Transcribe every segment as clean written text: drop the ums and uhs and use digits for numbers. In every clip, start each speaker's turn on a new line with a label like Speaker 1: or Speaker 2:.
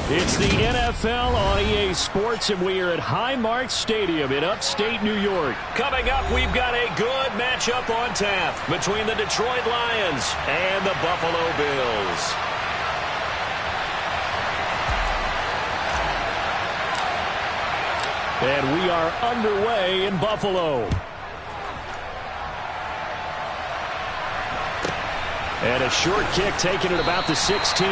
Speaker 1: It's the NFL on EA Sports, and we are at Highmark Stadium in upstate New York. Coming up, we've got a good matchup on tap between the Detroit Lions and the Buffalo Bills. And we are underway in Buffalo. And a short kick taken at about the 16.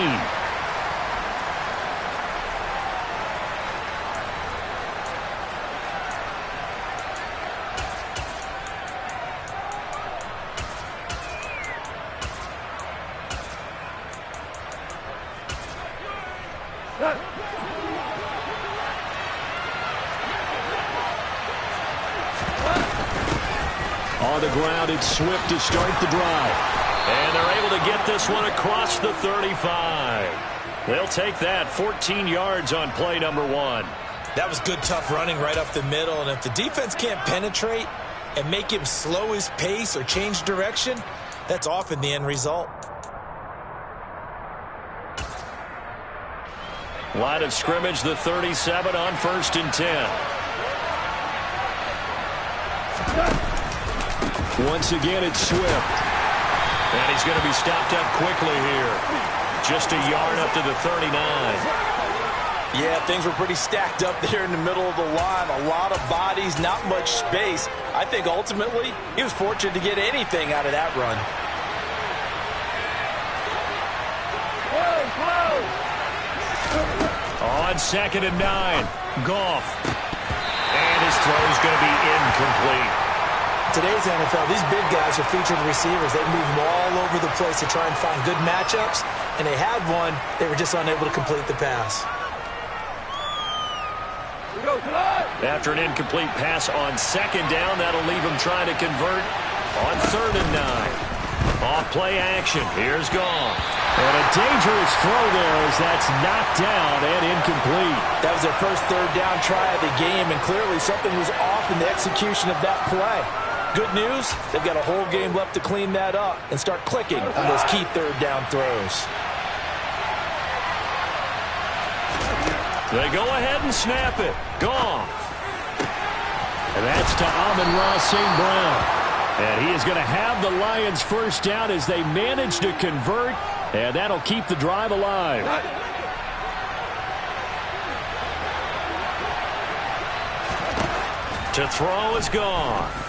Speaker 1: On the ground, it's Swift to start the drive. And they're able to get this one across the 35. They'll take that 14 yards on play number 1.
Speaker 2: That was good, tough running right up the middle. And if the defense can't penetrate and make him slow his pace or change direction, that's often the end result.
Speaker 1: Line of scrimmage, the 37 on 1st and 10. Once again, it's Swift. And he's going to be stopped up quickly here. Just a yard up to the 39.
Speaker 2: Yeah, things were pretty stacked up there in the middle of the line. A lot of bodies, not much space. I think ultimately he was fortunate to get anything out of that run.
Speaker 1: On 2nd and 9, Goff. And his throw is going to be incomplete.
Speaker 2: Today's NFL, these big guys are featured receivers. They move them all over the place to try and find good matchups, and they had one. They were just unable to complete the pass.
Speaker 1: After an incomplete pass on 2nd down, that'll leave him trying to convert on 3rd and 9. Off play action. Here's Goff. And a dangerous throw there as that's knocked down and incomplete.
Speaker 2: That was their first 3rd down try of the game, and clearly something was off in the execution of that play. Good news, they've got a whole game left to clean that up and start clicking on those key 3rd down throws.
Speaker 1: They go ahead and snap it. Goff. And that's to Amon-Ra St. Brown. And he is going to have the Lions first down as they manage to convert, and that'll keep the drive alive. To throw is Goff.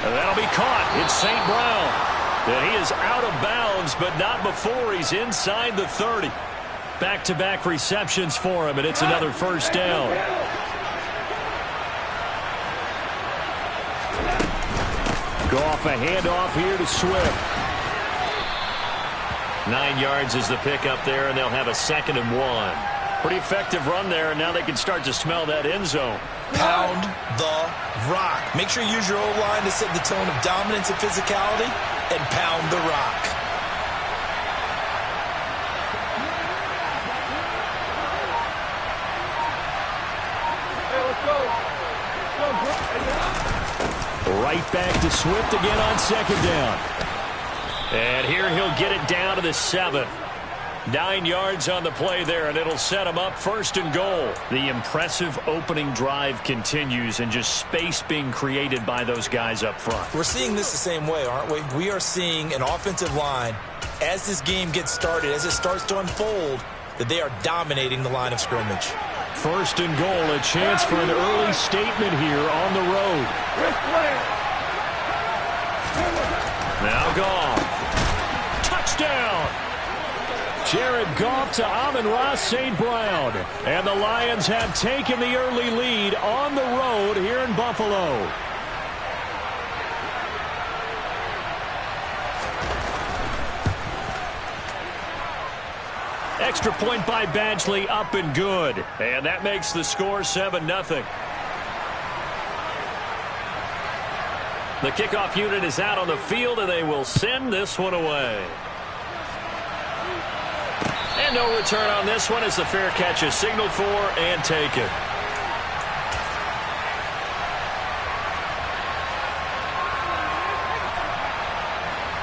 Speaker 1: And that'll be caught. It's St. Brown. And he is out of bounds, but not before he's inside the 30. Back-to-back receptions for him, and it's another first down. Goff a handoff here to Swift. 9 yards is the pickup there, and they'll have a 2nd and 1. Pretty effective run there, and now they can start to smell that end zone.
Speaker 2: Pound the rock. Make sure you use your O-line to set the tone of dominance and physicality, and pound the rock.
Speaker 1: Right back to Swift again on 2nd down. And here he'll get it down to the 7. 9 yards on the play there, and it'll set him up 1st and goal. The impressive opening drive continues, and just space being created by those guys up front.
Speaker 2: We're seeing this the same way, aren't we? We are seeing an offensive line, as this game gets started, as it starts to unfold, that they are dominating the line of scrimmage.
Speaker 1: 1st and goal, a chance for an early statement here on the road. Now Goff. Touchdown! Jared Goff to Amon-Ra St. Brown. And the Lions have taken the early lead on the road here in Buffalo. Extra point by Badgley, up and good. And that makes the score 7-0. The kickoff unit is out on the field, and they will send this one away. And no return on this one as the fair catch is signaled for and taken.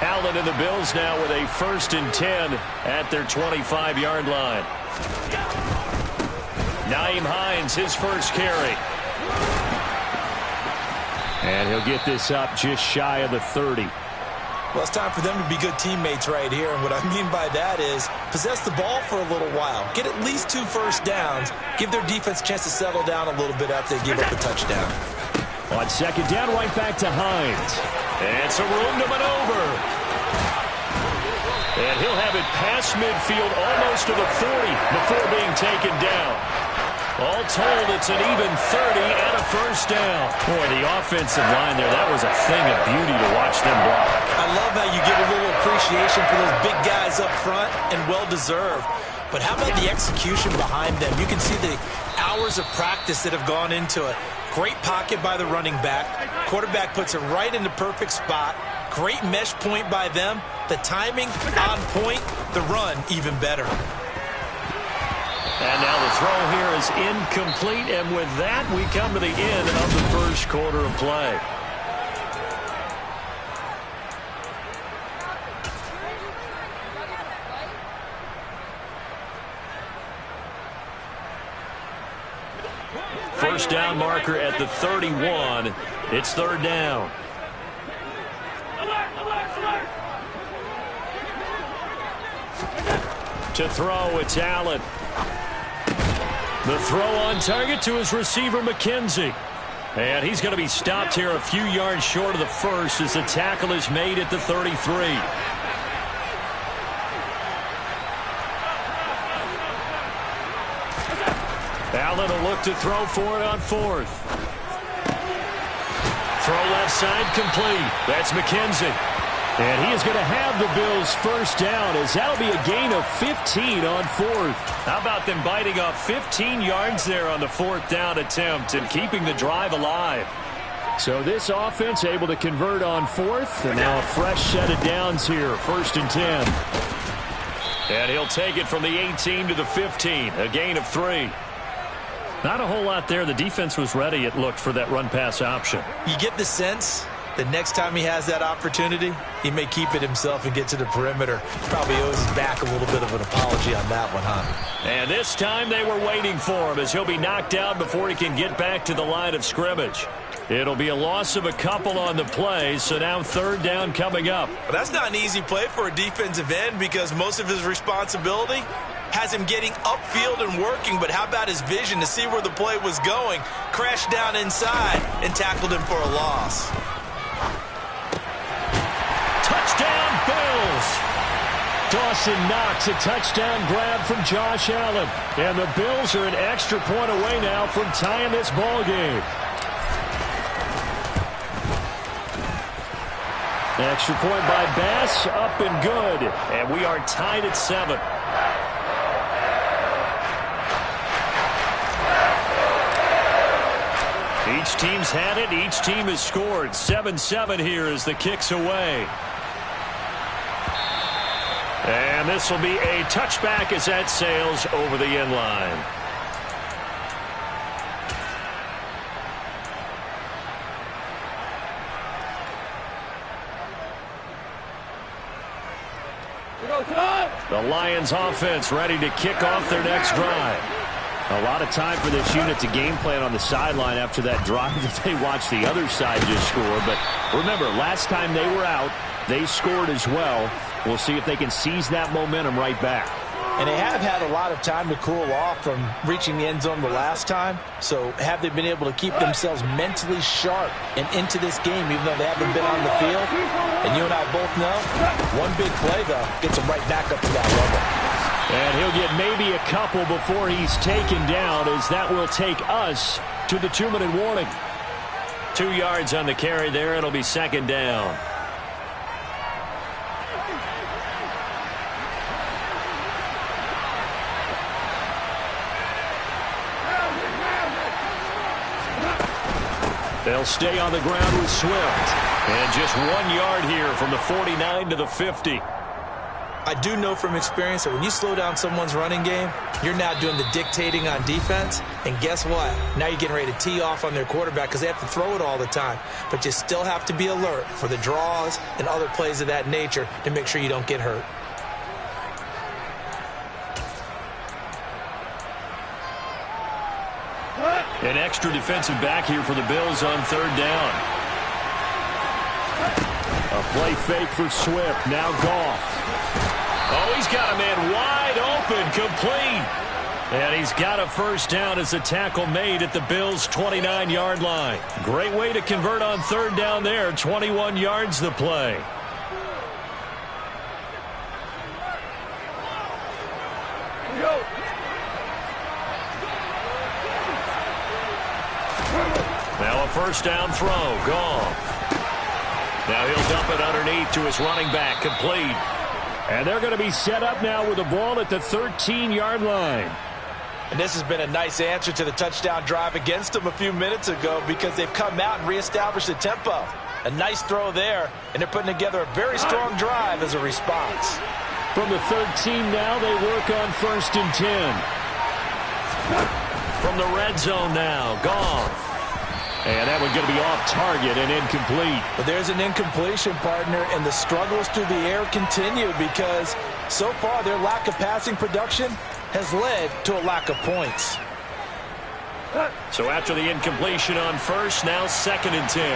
Speaker 1: Allen and the Bills now with a 1st and 10 at their 25-yard line. Nyheim Hines, his first carry. And he'll get this up just shy of the 30.
Speaker 2: Well, it's time for them to be good teammates right here. And what I mean by that is possess the ball for a little while. Get at least 2 first downs. Give their defense a chance to settle down a little bit after they give up a touchdown.
Speaker 1: On 2nd down, right back to Hines. And some room to maneuver. And he'll have it past midfield almost to the 40 before being taken down. All told, it's an even 30 and a 1st down. Boy, the offensive line there, that was a thing of beauty to watch them block.
Speaker 2: I love how you give a little appreciation for those big guys up front, and well-deserved. But how about the execution behind them? You can see the hours of practice that have gone into it. Great pocket by the running back. Quarterback puts it right in the perfect spot. Great mesh point by them. The timing on point. The run even better.
Speaker 1: And now the throw here is incomplete. And with that, we come to the end of the first quarter of play. First down marker at the 31. It's 3rd down. To throw, it's Allen. The throw on target to his receiver, McKenzie. And he's going to be stopped here a few yards short of the first as the tackle is made at the 33. Allen will look to throw for it on 4th. Throw left side complete. That's McKenzie. And he is going to have the Bills' first down as that'll be a gain of 15 on 4th. How about them biting off 15 yards there on the 4th down attempt and keeping the drive alive? So this offense able to convert on 4th, and now a fresh set of downs here, 1st and 10. And he'll take it from the 18 to the 15, a gain of 3. Not a whole lot there. The defense was ready, it looked, for that run-pass option.
Speaker 2: You get the sense that next time he has that opportunity, he may keep it himself and get to the perimeter. Probably owes his back a little bit of an apology on that one, huh?
Speaker 1: And this time they were waiting for him as he'll be knocked down before he can get back to the line of scrimmage. It'll be a loss of a couple on the play, so now 3rd down coming up.
Speaker 2: Well, that's not an easy play for a defensive end because most of his responsibility has him getting upfield and working, but how about his vision to see where the play was going? Crashed down inside and tackled him for a loss.
Speaker 1: Touchdown, Bills! Dawson Knox, a touchdown grab from Josh Allen. And the Bills are an extra point away now from tying this ball game. Extra point by Bass, up and good. And we are tied at 7. Each team's had it. Each team has scored. 7-7 here as the kick's away. And this will be a touchback as that sails over the end line. The Lions offense ready to kick off their next drive. A lot of time for this unit to game plan on the sideline after that drive that they watched the other side just score. But remember, last time they were out, they scored as well. We'll see if they can seize that momentum right back.
Speaker 2: And they have had a lot of time to cool off from reaching the end zone the last time. So have they been able to keep themselves mentally sharp and into this game even though they haven't been on the field? And you and I both know, one big play, though, gets them right back up to that level.
Speaker 1: And he'll get maybe a couple before he's taken down, as that will take us to the 2-minute warning. 2 yards on the carry there. It'll be 2nd down. They'll stay on the ground with Swift. And just 1 yard here from the 49 to the 50.
Speaker 2: I do know from experience that when you slow down someone's running game, you're now doing the dictating on defense. And guess what? Now you're getting ready to tee off on their quarterback because they have to throw it all the time. But you still have to be alert for the draws and other plays of that nature to make sure you don't get hurt.
Speaker 1: An extra defensive back here for the Bills on third down. A play fake for Swift. Now Goff. Oh, he's got a man wide open, complete. And he's got a first down as a tackle made at the Bills' 29-yard line. Great way to convert on third down there. 21 yards the play. Now a first down throw. Goff. Now he'll dump it underneath to his running back. Complete. And they're going to be set up now with the ball at the 13-yard line.
Speaker 2: And this has been a nice answer to the touchdown drive against them a few minutes ago because they've come out and reestablished the tempo. A nice throw there, and they're putting together a very strong drive as a response.
Speaker 1: From the 13 now, they work on 1st and 10. From the red zone now, Goff. And that one going to be off target and incomplete.
Speaker 2: But there's an incompletion, partner, and the struggles through the air continue because so far their lack of passing production has led to a lack of points.
Speaker 1: So after the incompletion on 1st, now 2nd and 10.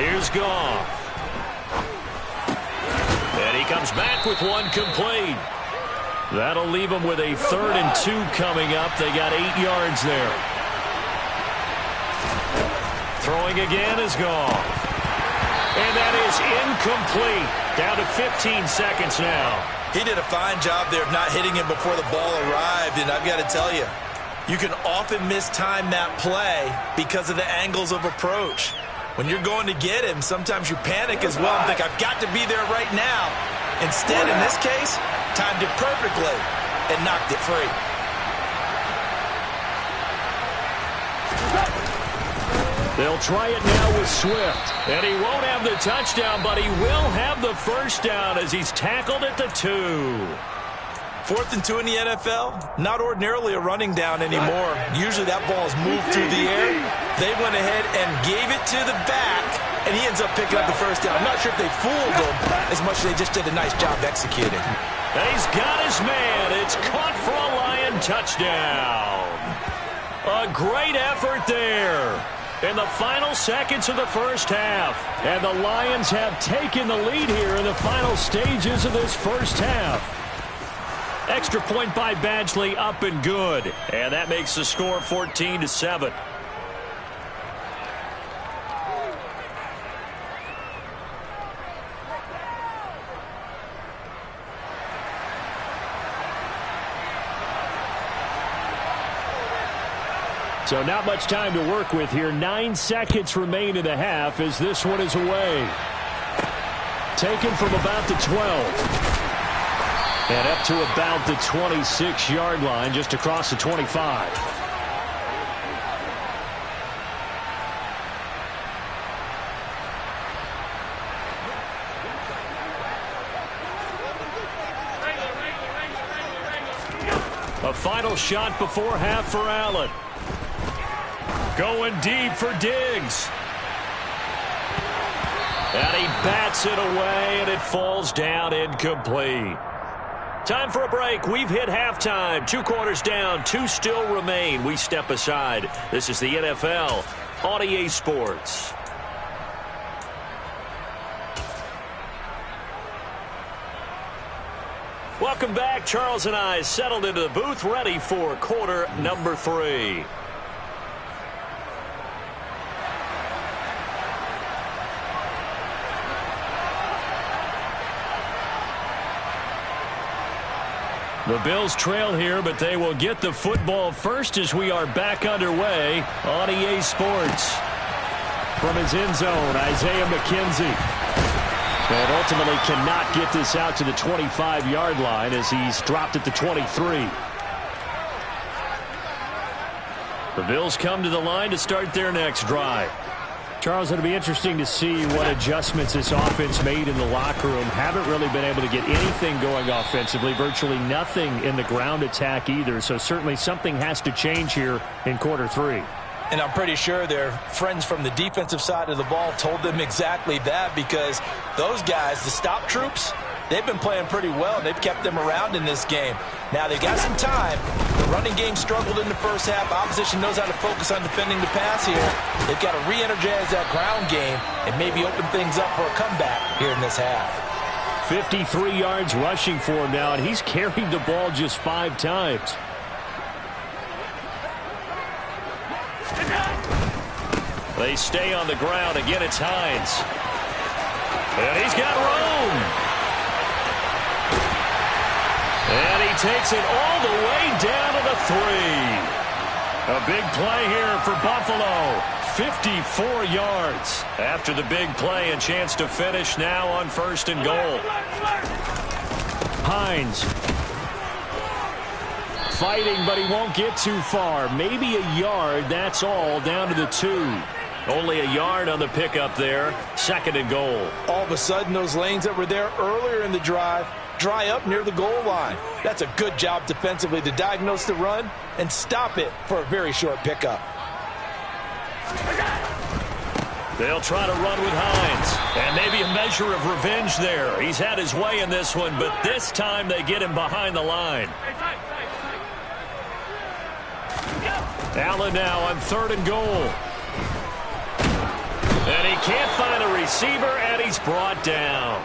Speaker 1: Here's Goff. And he comes back with one complete. That'll leave them with a 3rd and 2 coming up. They got 8 yards there. Throwing again is Goff. And that is incomplete. Down to 15 seconds now.
Speaker 2: He did a fine job there of not hitting him before the ball arrived, and I've got to tell you, you can often mistime that play because of the angles of approach. When you're going to get him, sometimes you panic as well and think, I've got to be there right now. Instead, in this case, timed it perfectly and knocked it free.
Speaker 1: They'll try it now with Swift. And he won't have the touchdown, but he will have the first down as he's tackled at the 2.
Speaker 2: 4th and 2 in the NFL, not ordinarily a running down anymore. Usually that ball is moved through the air. They went ahead and gave it to the back, and he ends up picking up the first down. I'm not sure if they fooled him as much as they just did a nice job executing.
Speaker 1: And he's got his man. It's caught for a Lion touchdown. A great effort there in the final seconds of the first half. And the Lions have taken the lead here in the final stages of this first half. Extra point by Badgley, up and good. And that makes the score 14-7. So not much time to work with here. 9 seconds remain in the half as this one is away. Taken from about the 12. And up to about the 26-yard line, just across the 25. A final shot before half for Allen. Going deep for Diggs. And he bats it away, and it falls down incomplete. Time for a break. We've hit halftime. 2 quarters down, 2 still remain. We step aside. This is the NFL on EA Sports. Welcome back. Charles and I settled into the booth, ready for quarter number 3. The Bills trail here, but they will get the football first as we are back underway on EA Sports. From his end zone, Isaiah McKenzie. And ultimately cannot get this out to the 25-yard line as he's dropped at the 23. The Bills come to the line to start their next drive. Charles, it'll be interesting to see what adjustments this offense made in the locker room. Haven't really been able to get anything going offensively, virtually nothing in the ground attack either. So certainly something has to change here in quarter 3.
Speaker 2: And I'm pretty sure their friends from the defensive side of the ball told them exactly that, because those guys, the stop troops, they've been playing pretty well, and they've kept them around in this game. Now, they got some time. The running game struggled in the first half. Opposition knows how to focus on defending the pass here. They've got to re-energize that ground game and maybe open things up for a comeback here in this half.
Speaker 1: 53 yards rushing for him now, and he's carried the ball just 5 times. They stay on the ground. Again, it's Hines. And he's got room. And he takes it all the way down to the 3. A big play here for Buffalo. 54 yards after the big play, and chance to finish now on 1st and goal. Hines fighting, but he won't get too far. Maybe a yard, that's all, down to the 2. Only a yard on the pickup there. 2nd and goal.
Speaker 2: All of a sudden, those lanes that were there earlier in the drive dry up near the goal line. That's a good job defensively to diagnose the run and stop it for a very short pickup.
Speaker 1: They'll try to run with Hines. And maybe a measure of revenge there. He's had his way in this one, but this time they get him behind the line. Allen now on 3rd and goal. And he can't find a receiver, and he's brought down.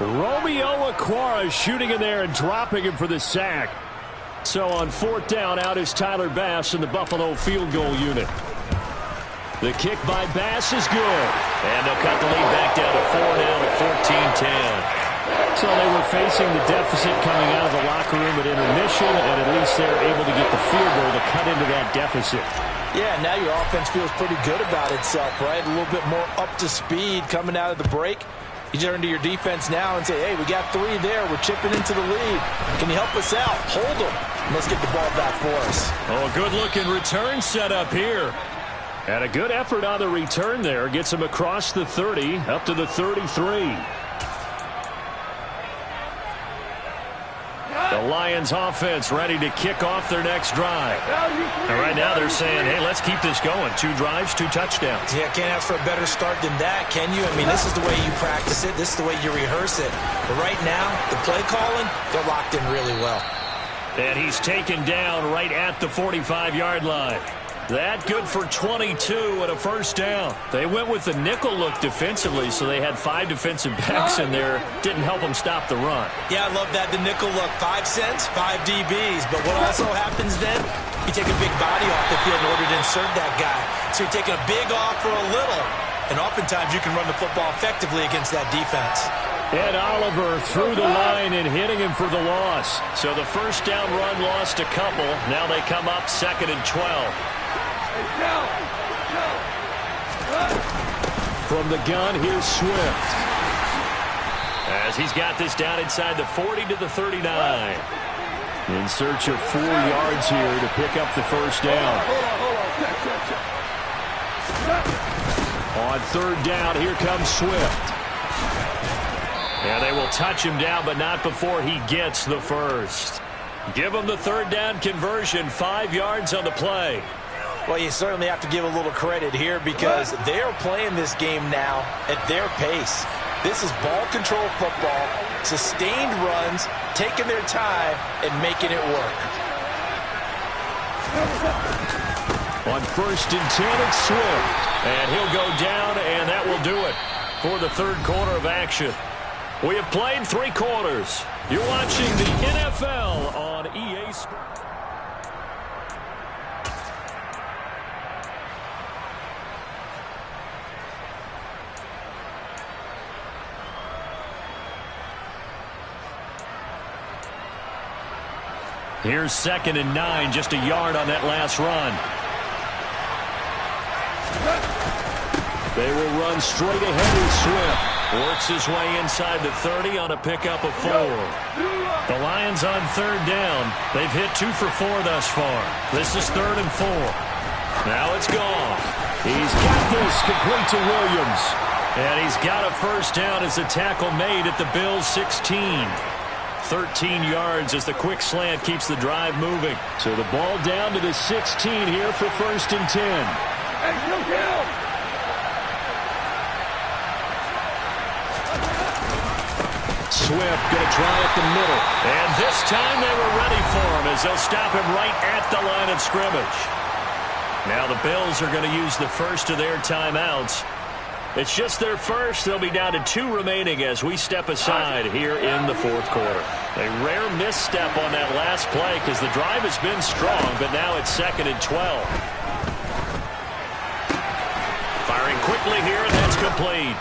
Speaker 1: Romeo Okwara shooting in there and dropping him for the sack. So on 4th down, out is Tyler Bass in the Buffalo field goal unit. The kick by Bass is good. And they'll cut the lead back down to 4 now at 14-10. So they were facing the deficit coming out of the locker room at intermission, and at least they're able to get the field goal to cut into that deficit.
Speaker 2: Yeah, now your offense feels pretty good about itself, right? A little bit more up to speed coming out of the break. You turn to your defense now and say, hey, we got 3 there. We're chipping into the lead. Can you help us out? Hold them. Let's get the ball back for us.
Speaker 1: Oh, good-looking return set up here. And a good effort on the return there. Gets him across the 30, up to the 33. The Lions offense ready to kick off their next drive. And right now they're saying, hey, let's keep this going. 2 drives, 2 touchdowns.
Speaker 2: Yeah, can't ask for a better start than that, can you? I mean, this is the way you practice it. This is the way you rehearse it. But right now, the play calling, they're locked in really well.
Speaker 1: And he's taken down right at the 45-yard line. That good for 22 and a 1st down. They went with the nickel look defensively, so they had 5 defensive backs in there. Didn't help them stop the run.
Speaker 2: Yeah, I love that, the nickel look. 5 cents, 5 DBs. But what also happens then, you take a big body off the field in order to insert that guy. So you're taking a big off for a little. And oftentimes you can run the football effectively against that defense.
Speaker 1: Ed Oliver through the line and hitting him for the loss. So the 1st down run lost a couple. Now they come up 2nd and 12. From the gun, here's Swift. As he's got this down inside the 40 to the 39. In search of 4 yards here to pick up the 1st down. On 3rd down, here comes Swift. And they will touch him down, but not before he gets the 1st. Give him the 3rd down conversion, 5 yards on the play.
Speaker 2: Well, you certainly have to give a little credit here because they are playing this game now at their pace. This is ball control football, sustained runs, taking their time and making it work.
Speaker 1: On 1st and 10, it's Swift. And he'll go down, and that will do it for the 3rd quarter of action. We have played 3 quarters. You're watching the NFL on EA Sports. Here's 2nd and 9, just a yard on that last run. They will run straight ahead with Swift. Works his way inside the 30 on a pickup of 4. The Lions on 3rd down. They've hit 2 for 4 thus far. This is 3rd and 4. Now it's gone. He's got this complete to Williams. And he's got a first down as the tackle made at the Bills' 16. 13 yards as the quick slant keeps the drive moving. So the ball down to the 16 here for 1st and 10. Swift going to try at the middle. And this time they were ready for him as they'll stop him right at the line of scrimmage. Now the Bills are going to use the first of their timeouts. It's just their first. They'll be down to 2 remaining as we step aside here in the 4th quarter. A rare misstep on that last play because the drive has been strong, but now it's 2nd and 12. Firing quickly here, and that's complete.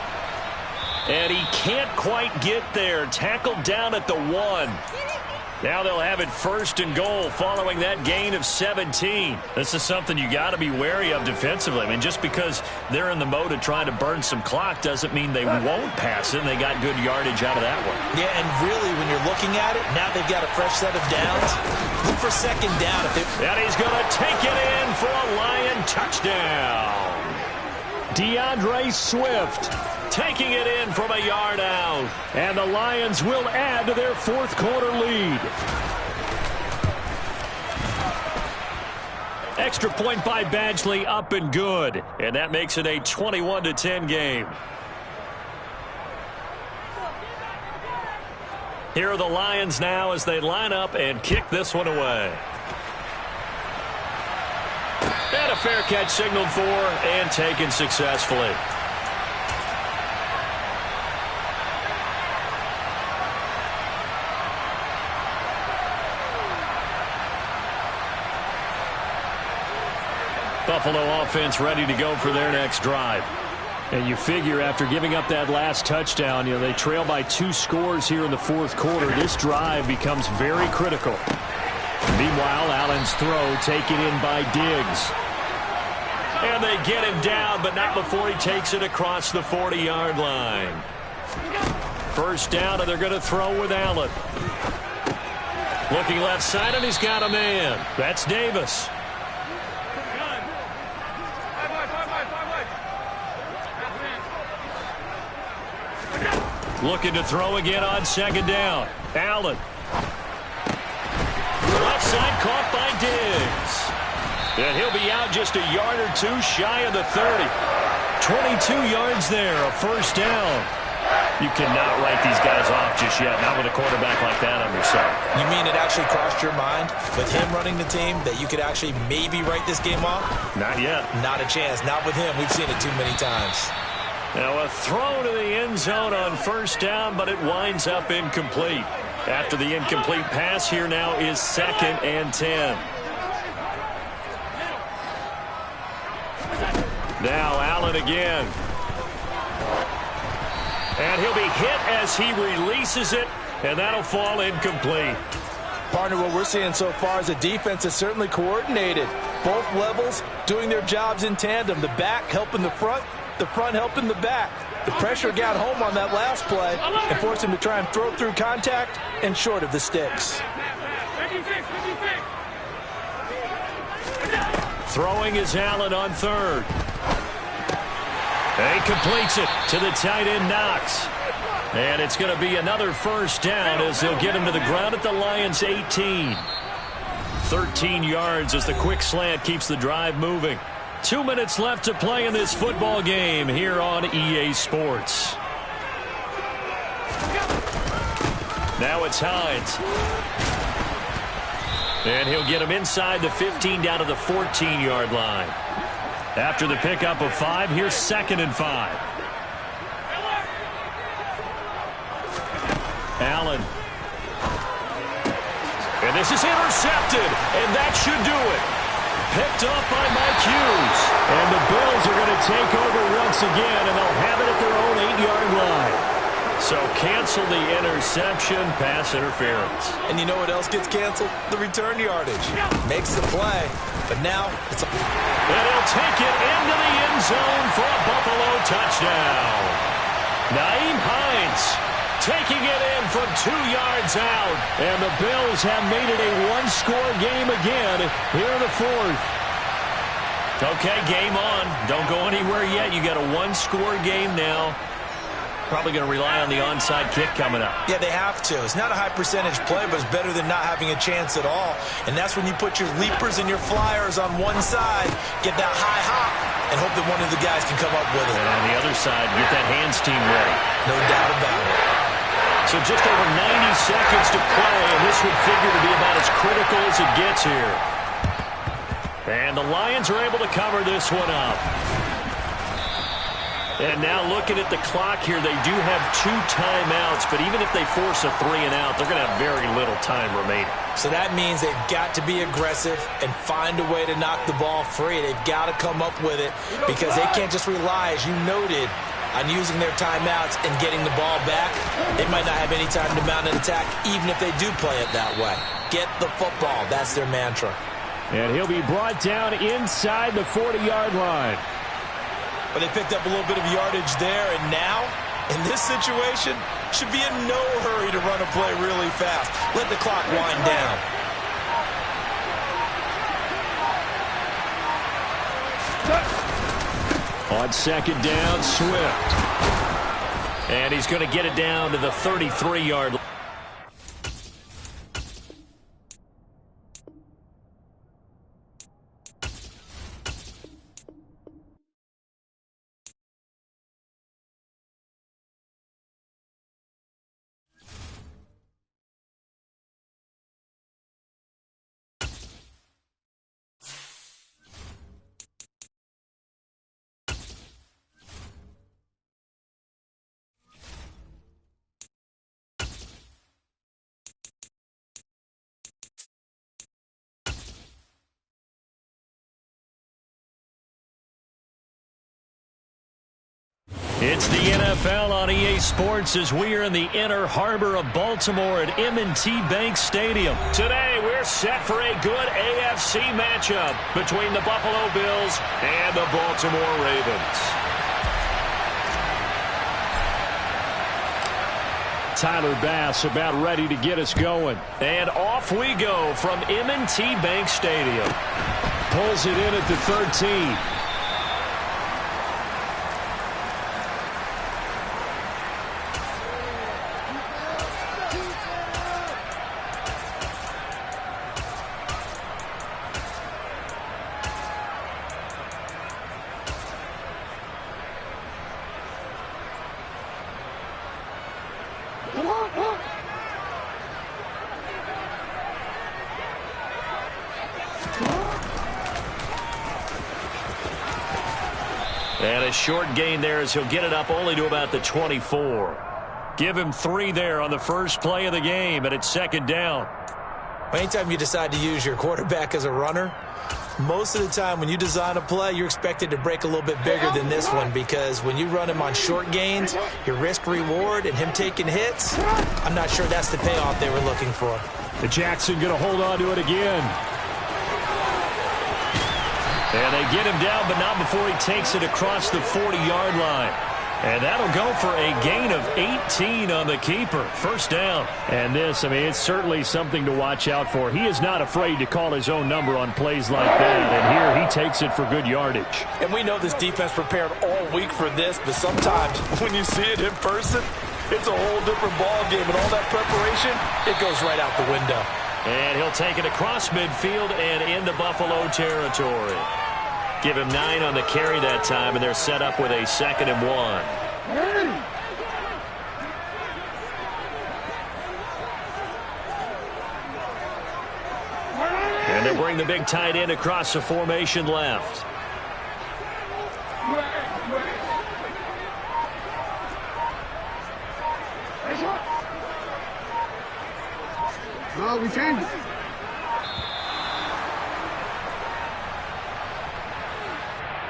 Speaker 1: And he can't quite get there. Tackled down at the 1. Now they'll have it 1st and goal following that gain of 17. This is something you got to be wary of defensively. I mean, just because they're in the mode of trying to burn some clock doesn't mean they won't pass it, and they got good yardage out of that one.
Speaker 2: Yeah, and really, when you're looking at it, now they've got a fresh set of downs. Look for 2nd down.
Speaker 1: And he's going to take it in for a Lion touchdown. DeAndre Swift taking it in from a yard out. And the Lions will add to their 4th quarter lead. Extra point by Badgley, up and good. And that makes it a 21-10 game. Here are the Lions now as they line up and kick this one away. And a fair catch signaled for and taken successfully. Buffalo offense ready to go for their next drive. And you figure after giving up that last touchdown, they trail by 2 scores here in the 4th quarter. This drive becomes very critical. Meanwhile, Allen's throw taken in by Diggs. And they get him down, but not before he takes it across the 40-yard line. First down, and they're going to throw with Allen. Looking left side, and he's got a man. That's Davis. Looking to throw again on 2nd down. Allen. Left side caught by Diggs. And he'll be out just a yard or 2 shy of the 30. 22 yards there, a first down. You cannot write these guys off just yet, not with a quarterback like that on your side.
Speaker 2: You mean it actually crossed your mind with him running the team that you could actually maybe write this game off?
Speaker 1: Not yet.
Speaker 2: Not a chance. Not with him. We've seen it too many times.
Speaker 1: Now a throw to the end zone on first down, but it winds up incomplete. After the incomplete pass, here now is 2nd and 10. Now Allen again. And he'll be hit as he releases it, and that'll fall incomplete.
Speaker 2: Partner, what we're seeing so far is the defense is certainly coordinated. Both levels doing their jobs in tandem. The back helping the front helping the back. The pressure got home on that last play and forced him to try and throw through contact and short of the sticks.
Speaker 1: Throwing is Allen on 3rd. And he completes it to the tight end Knox. And it's going to be another first down as they'll get him to the ground at the Lions' 18. 13 yards as the quick slant keeps the drive moving. 2 minutes left to play in this football game here on EA Sports. Now it's Hines. And he'll get him inside the 15 down to the 14-yard line. After the pickup of 5, here's 2nd and 5. Allen. And this is intercepted, and that should do it. Picked off by Mike Hughes. And the Bills are going to take over once again, and they'll have it at their own 8-yard line. So cancel the interception, pass interference.
Speaker 2: And you know what else gets canceled? The return yardage. Makes the play, but now it's a...
Speaker 1: And he'll take it into the end zone for a Buffalo touchdown. Nyheim Hines taking it in from 2 yards out. And the Bills have made it a 1-score game again here in the 4th. Okay, game on. Don't go anywhere yet. You got a one-score game now. Probably going to rely on the onside kick coming up.
Speaker 2: Yeah, they have to. It's not a high-percentage play, but it's better than not having a chance at all. And that's when you put your leapers and your flyers on one side, get that high hop, and hope that one of the guys can come up with it.
Speaker 1: And on the other side, get that hands team ready.
Speaker 2: No doubt about it.
Speaker 1: So just over 90 seconds to play, and this would figure to be about as critical as it gets here. And the Lions are able to cover this one up. And now looking at the clock here, they do have 2 timeouts, but even if they force a 3 and out, they're going to have very little time remaining.
Speaker 2: So that means they've got to be aggressive and find a way to knock the ball free. They've got to come up with it because they can't just rely, as you noted, on using their timeouts and getting the ball back. They might not have any time to mount an attack, even if they do play it that way. Get the football. That's their mantra.
Speaker 3: And he'll be brought down inside the 40-yard line.
Speaker 2: But they picked up a little bit of yardage there, and now, in this situation, should be in no hurry to run a play really fast. Let the clock wind down.
Speaker 1: On second down, Swift. And he's going to get it down to the 33-yard line. It's the NFL on EA Sports as we are in the inner harbor of Baltimore at M&T Bank Stadium. Today, we're set for a good AFC matchup between the Buffalo Bills and the Baltimore Ravens.
Speaker 3: Tyler Bass about ready to get us going.
Speaker 1: And off we go from M&T Bank Stadium.
Speaker 3: Pulls it in at the 13.
Speaker 1: And a short gain there as he'll get it up only to about the 24. Give him 3 there on the first play of the game, and it's second down.
Speaker 2: Anytime you decide to use your quarterback as a runner, most of the time when you design a play, you're expected to break a little bit bigger than this one because when you run him on short gains, your risk-reward and him taking hits, I'm not sure that's the payoff they were looking for.
Speaker 3: The Jackson going to hold on to it again.
Speaker 1: And they get him down, but not before he takes it across the 40-yard line. And that'll go for a gain of 18 on the keeper. First down.
Speaker 3: And this, I mean, it's certainly something to watch out for. He is not afraid to call his own number on plays like that. And here he takes it for good yardage.
Speaker 2: And we know this defense prepared all week for this, but sometimes when you see it in person, it's a whole different ball game. And all that preparation, it goes right out the window.
Speaker 1: And he'll take it across midfield and into Buffalo territory. Give him 9 on the carry that time, and they're set up with a 2nd and 1. And they bring the big tight end across the formation left.
Speaker 4: No, we changed it.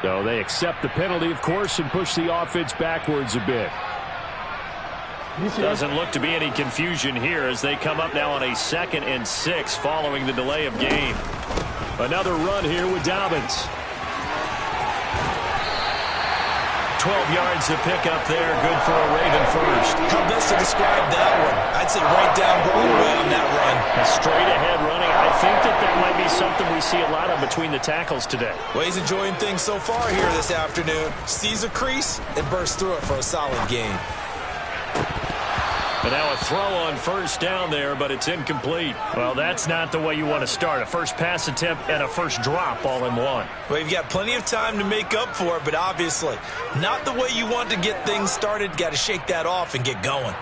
Speaker 3: So they accept the penalty, of course, and push the offense backwards a bit.
Speaker 1: Doesn't look to be any confusion here as they come up now on a 2nd and 6 following the delay of game.
Speaker 3: Another run here with Dobbins.
Speaker 1: 12 yards to pick up there. Good for a Raven first.
Speaker 2: How best to describe that one? I'd say right down Broadway on that run.
Speaker 3: A straight ahead running. I think that might be something we see a lot of between the tackles today.
Speaker 2: Well, he's enjoying things so far here this afternoon. Sees a crease and bursts through it for a solid gain.
Speaker 1: And now a throw on first down there, but it's incomplete.
Speaker 3: Well, that's not the way you want to start. A first pass attempt and a first drop all in one.
Speaker 2: Well, you've got plenty of time to make up for it, but obviously not the way you want to get things started. Got to shake that off and get going.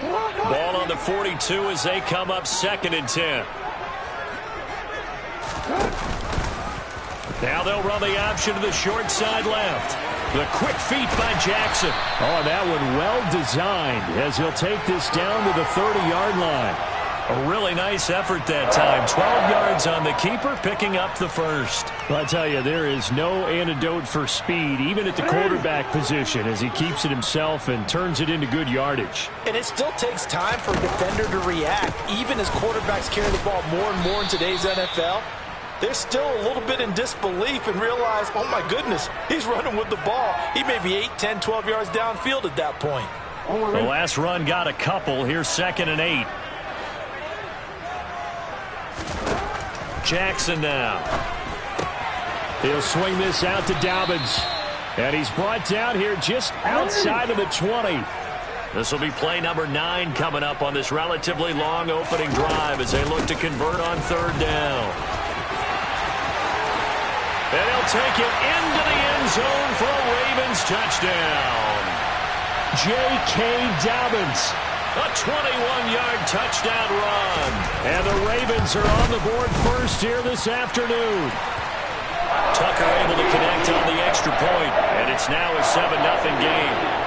Speaker 1: Ball on the 42 as they come up 2nd and 10. Now they'll run the option to the short side left. The quick feet by Jackson.
Speaker 3: Oh, that one well designed as he'll take this down to the 30-yard line.
Speaker 1: A really nice effort that time. 12 yards on the keeper, picking up the first.
Speaker 3: Well, I tell you, there is no antidote for speed, even at the quarterback position, as he keeps it himself and turns it into good yardage.
Speaker 2: And it still takes time for a defender to react. Even as quarterbacks carry the ball more and more in today's NFL, they're still a little bit in disbelief and realize, oh my goodness, he's running with the ball. He may be 8, 10, 12 yards downfield at that point.
Speaker 3: The last run got a couple. Here's 2nd and 8.
Speaker 1: Jackson now.
Speaker 3: He'll swing this out to Dobbins. And he's brought down here just outside of the 20.
Speaker 1: This will be play number 9 coming up on this relatively long opening drive as they look to convert on 3rd down. And he'll take it into the end zone for a Ravens touchdown.
Speaker 3: J.K. Dobbins.
Speaker 1: A 21-yard touchdown run.
Speaker 3: And the Ravens are on the board first here this afternoon.
Speaker 1: Tucker able to connect on the extra point, and it's now a 7-0 game.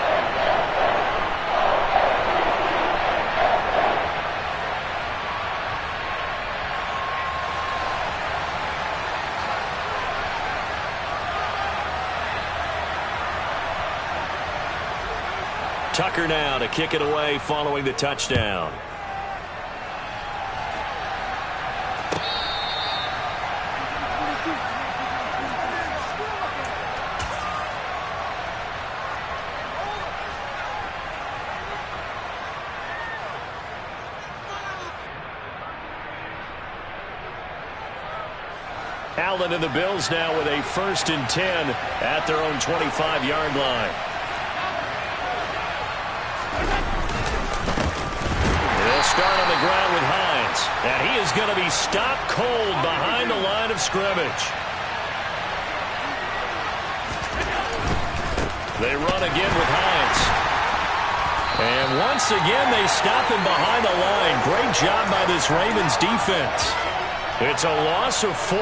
Speaker 1: Tucker now to kick it away following the touchdown. Allen and the Bills now with a 1st and 10 at their own 25-yard line. They'll start on the ground with Hines. And he is going to be stopped cold behind the line of scrimmage. They run again with Hines. And once again, they stop him behind the line. Great job by this Ravens defense. It's a loss of 4.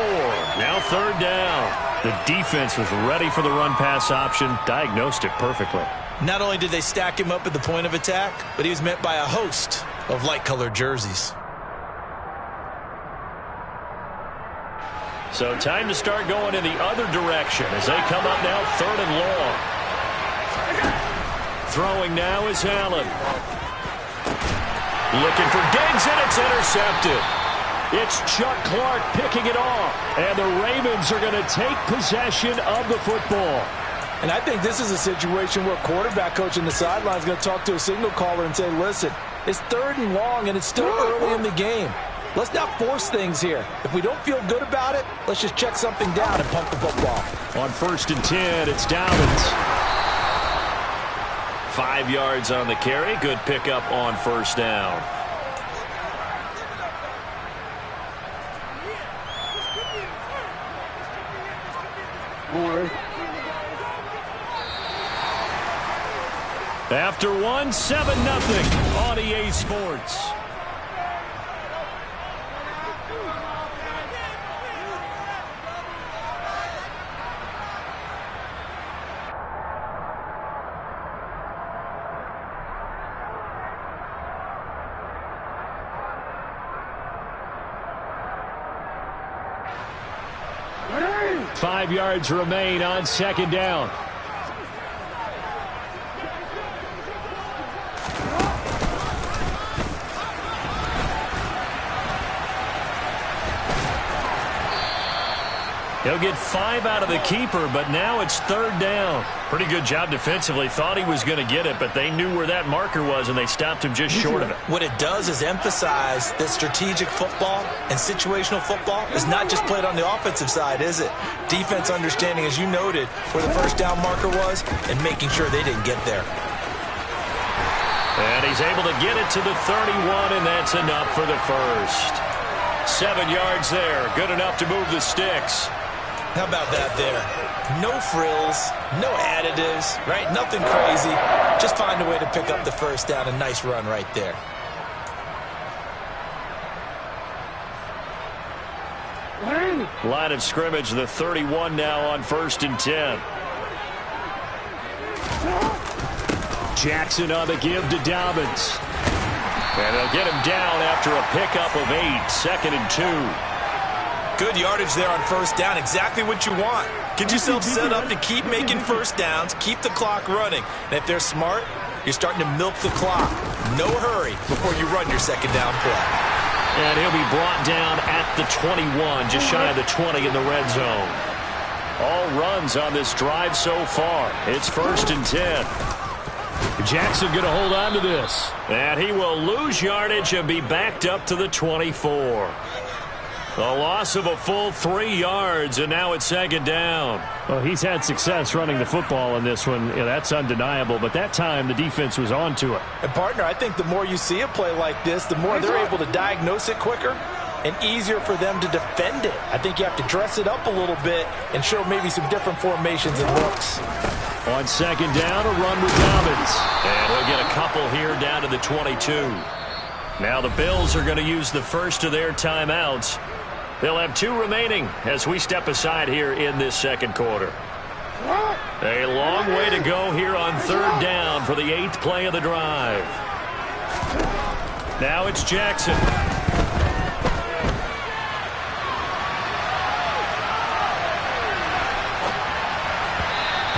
Speaker 1: Now 3rd down.
Speaker 3: The defense was ready for the run-pass option, diagnosed it perfectly.
Speaker 2: Not only did they stack him up at the point of attack, but he was met by a host of light-colored jerseys.
Speaker 1: So time to start going in the other direction as they come up now 3rd and long. Throwing now is Allen. Looking for Diggs, and it's intercepted.
Speaker 3: It's Chuck Clark picking it off. And the Ravens are going to take possession of the football.
Speaker 2: And I think this is a situation where quarterback coach in the sideline is going to talk to a signal caller and say, listen, it's 3rd and long and it's still early in the game. Let's not force things here. If we don't feel good about it, let's just check something down and pump the football.
Speaker 3: On 1st and 10, it's Dobbins.
Speaker 1: 5 yards on the carry. Good pickup on 1st down.
Speaker 3: After 1, 7-0 on EA Sports.
Speaker 4: Ready?
Speaker 3: 5 yards remain on 2nd down. He'll get 5 out of the keeper, but now it's 3rd down. Pretty good job defensively. Thought he was going to get it, but they knew where that marker was, and they stopped him just short of it.
Speaker 2: What it does is emphasize that strategic football and situational football is not just played on the offensive side, is it? Defense understanding, as you noted, where the first down marker was and making sure they didn't get there.
Speaker 3: And he's able to get it to the 31, and that's enough for the first. 7 yards there. Good enough to move the sticks.
Speaker 2: How about that there? No frills, no additives, right? Nothing crazy. Just find a way to pick up the first down. A nice run right there.
Speaker 3: Line of scrimmage, the 31 now on 1st and 10. Jackson on the give to Dobbins. And they'll get him down after a pickup of 8, 2nd and 2.
Speaker 2: Good yardage there on first down. Exactly what you want. Get yourself set up to keep making first downs, keep the clock running. And if they're smart, you're starting to milk the clock. No hurry before you run your second down play.
Speaker 3: And he'll be brought down at the 21, just shy of the 20 in the red zone. All runs on this drive so far. It's 1st and 10. Jackson going to hold on to this. And he will lose yardage and be backed up to the 24. The loss of a full 3 yards, and now it's 2nd down. Well, he's had success running the football in this one. Yeah, that's undeniable, but that time the defense was on to it.
Speaker 2: And, partner, I think the more you see a play like this, the more they're able to diagnose it quicker and easier for them to defend it. I think you have to dress it up a little bit and show maybe some different formations and looks.
Speaker 3: On 2nd down, a run with Dobbins. And he'll get a couple here down to the 22. Now the Bills are going to use the first of their timeouts. They'll have 2 remaining as we step aside here in this 2nd quarter. A long way to go here on 3rd down for the 8th play of the drive. Now it's Jackson.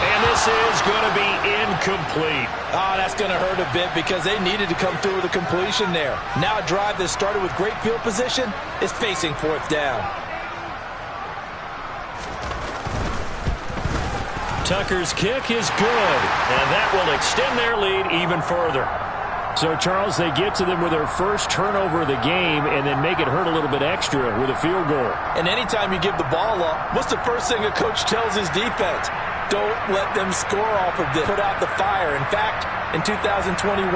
Speaker 3: And this is going to be incomplete.
Speaker 2: Oh, that's going to hurt a bit because they needed to come through with a completion there. Now a drive that started with great field position is facing 4th down.
Speaker 3: Tucker's kick is good, and that will extend their lead even further. So, Charles, they get to them with their first turnover of the game and then make it hurt a little bit extra with a field goal.
Speaker 2: And anytime you give the ball up, what's the first thing a coach tells his defense? Don't let them score off of this. Put out the fire. In fact, in 2021,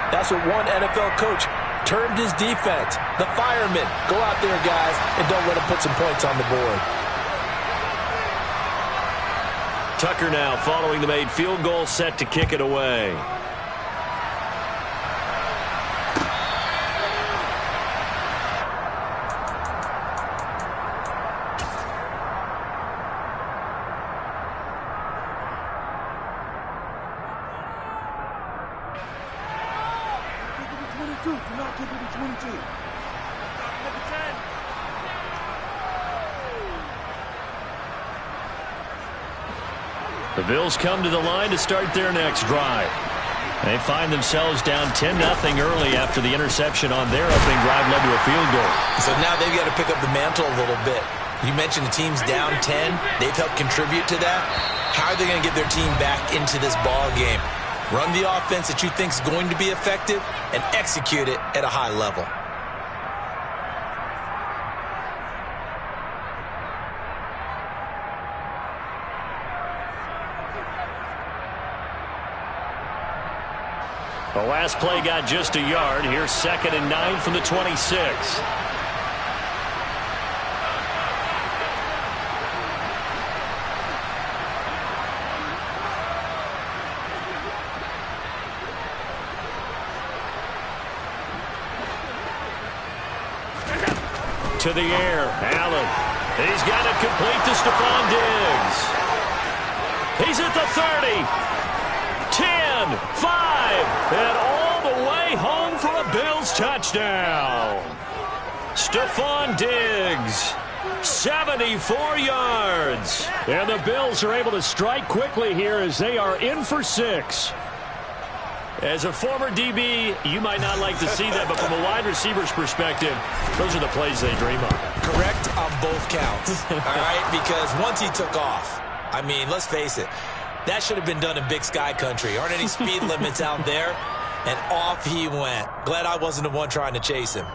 Speaker 2: that's what one NFL coach termed his defense. The firemen. Go out there, guys, and don't let them put some points on the board.
Speaker 3: Tucker now following the made field goal, set to kick it away. The Bills come to the line to start their next drive. They find themselves down 10-0 early after the interception on their opening drive led to a field goal.
Speaker 2: So now they've got to pick up the mantle a little bit. You mentioned the team's down 10. They've helped contribute to that. How are they going to get their team back into this ball game? Run the offense that you think is going to be effective and execute it at a high level.
Speaker 3: The last play got just a yard. Here's 2nd and 9 from the 26. To the air, Allen. He's got it complete to Stephon Diggs. He's at the 30. 10, 5, and all the way home for a Bills touchdown. Stephon Diggs, 74 yards. And the Bills are able to strike quickly here as they are in for 6. As a former DB, you might not like to see that, but from a wide receiver's perspective, those are the plays they dream of.
Speaker 2: Correct on both counts, all right? Because once he took off, I mean, let's face it, that should have been done in Big Sky Country. Aren't any speed limits out there? And off he went. Glad I wasn't the one trying to chase him.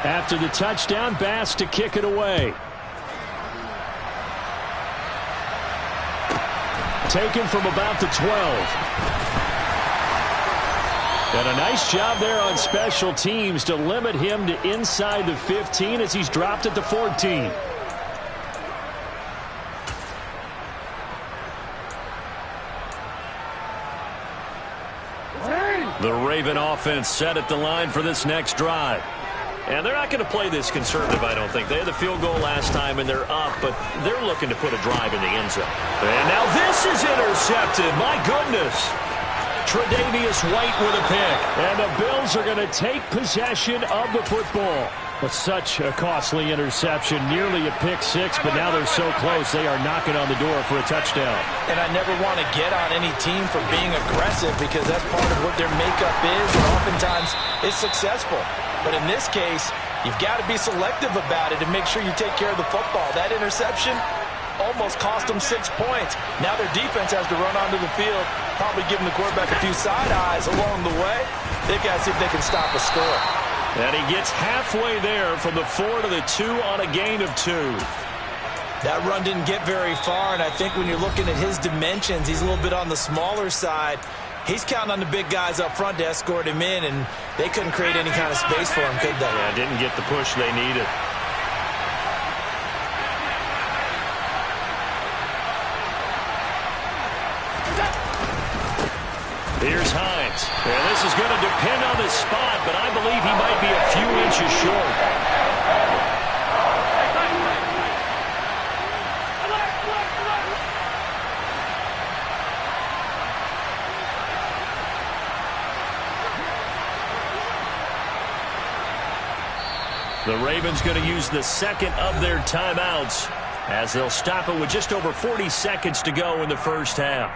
Speaker 3: After the touchdown, Bass to kick it away. Taken from about the 12. And a nice job there on special teams to limit him to inside the 15 as he's dropped at the 14. The Raven offense set at the line for this next drive. And they're not going to play this conservative, I don't think. They had the field goal last time, and they're up, but they're looking to put a drive in the end zone. And now this is intercepted. My goodness. Tre'Davious White with a pick. And the Bills are going to take possession of the football. But such a costly interception. Nearly a pick six, but now they're so close they are knocking on the door for a touchdown.
Speaker 2: And I never want to get on any team for being aggressive because that's part of what their makeup is, and oftentimes it's successful. But in this case, you've got to be selective about it and make sure you take care of the football. That interception almost cost them 6 points. Now their defense has to run onto the field, probably giving the quarterback a few side eyes along the way. They've got to see if they can stop a score.
Speaker 3: And he gets halfway there from the 4 to the 2 on a gain of 2.
Speaker 2: That run didn't get very far, and I think when you're looking at his dimensions, he's a little bit on the smaller side. He's counting on the big guys up front to escort him in, and they couldn't create any kind of space for him, could they?
Speaker 3: Yeah, didn't get the push they needed. Here's Hines. And this is going to depend on the spot, but I believe he might be a few inches short. The Ravens going to use the second of their timeouts as they'll stop it with just over 40 seconds to go in the first half.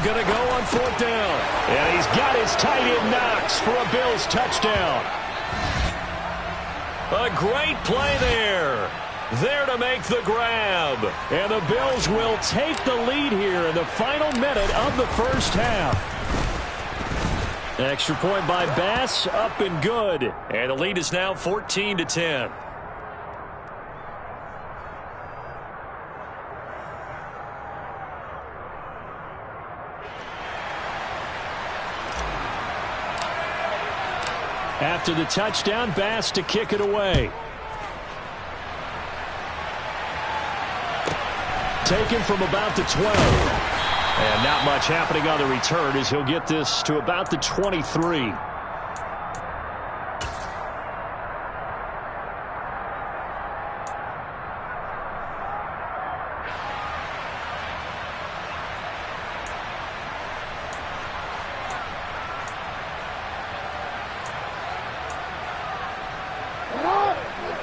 Speaker 3: Going to go on 4th down. And he's got his tight end Knox for a Bills touchdown. A great play there. There to make the grab. And the Bills will take the lead here in the final minute of the first half. Extra point by Bass, up and good. And the lead is now 14-10. After the touchdown, Bass to kick it away. Taken from about the 12. And not much happening on the return as he'll get this to about the 23.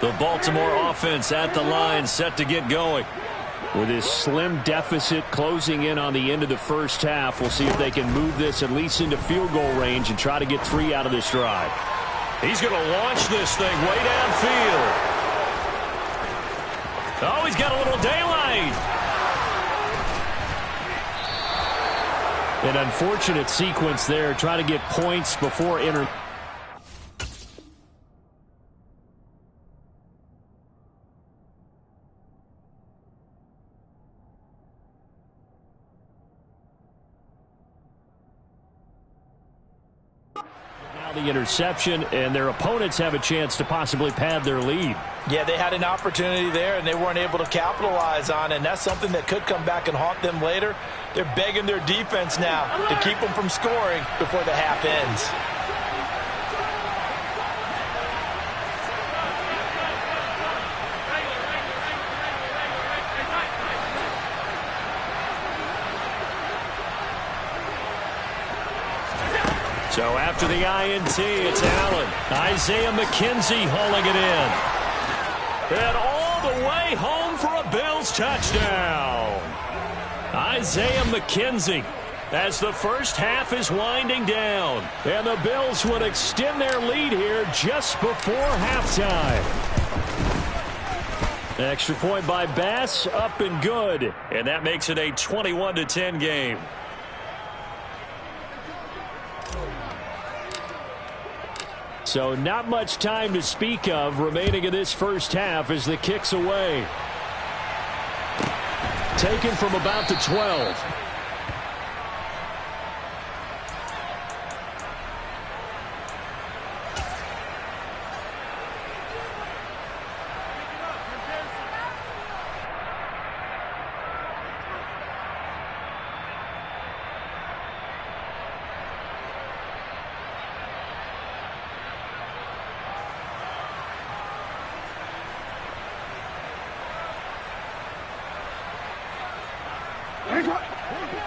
Speaker 3: The Baltimore offense at the line, set to get going. With his slim deficit closing in on the end of the first half, we'll see if they can move this at least into field goal range and try to get 3 out of this drive. He's going to launch this thing way downfield. Oh, he's got a little daylight. An unfortunate sequence there. Try to get points before the interception, and their opponents have a chance to possibly pad their lead.
Speaker 2: Yeah, they had an opportunity there, and they weren't able to capitalize on it, and that's something that could come back and haunt them later. They're begging their defense now to keep them from scoring before the half ends.
Speaker 1: So after the INT, it's Allen. Isaiah McKenzie hauling it in. And all the way home for a Bills touchdown. Isaiah McKenzie, as the first half is winding down. And the Bills would extend their lead here just before halftime. Extra point by Bass, up and good. And that makes it a 21-10 game. So not much time to speak of remaining in this first half as the kick's away. Taken from about the 12.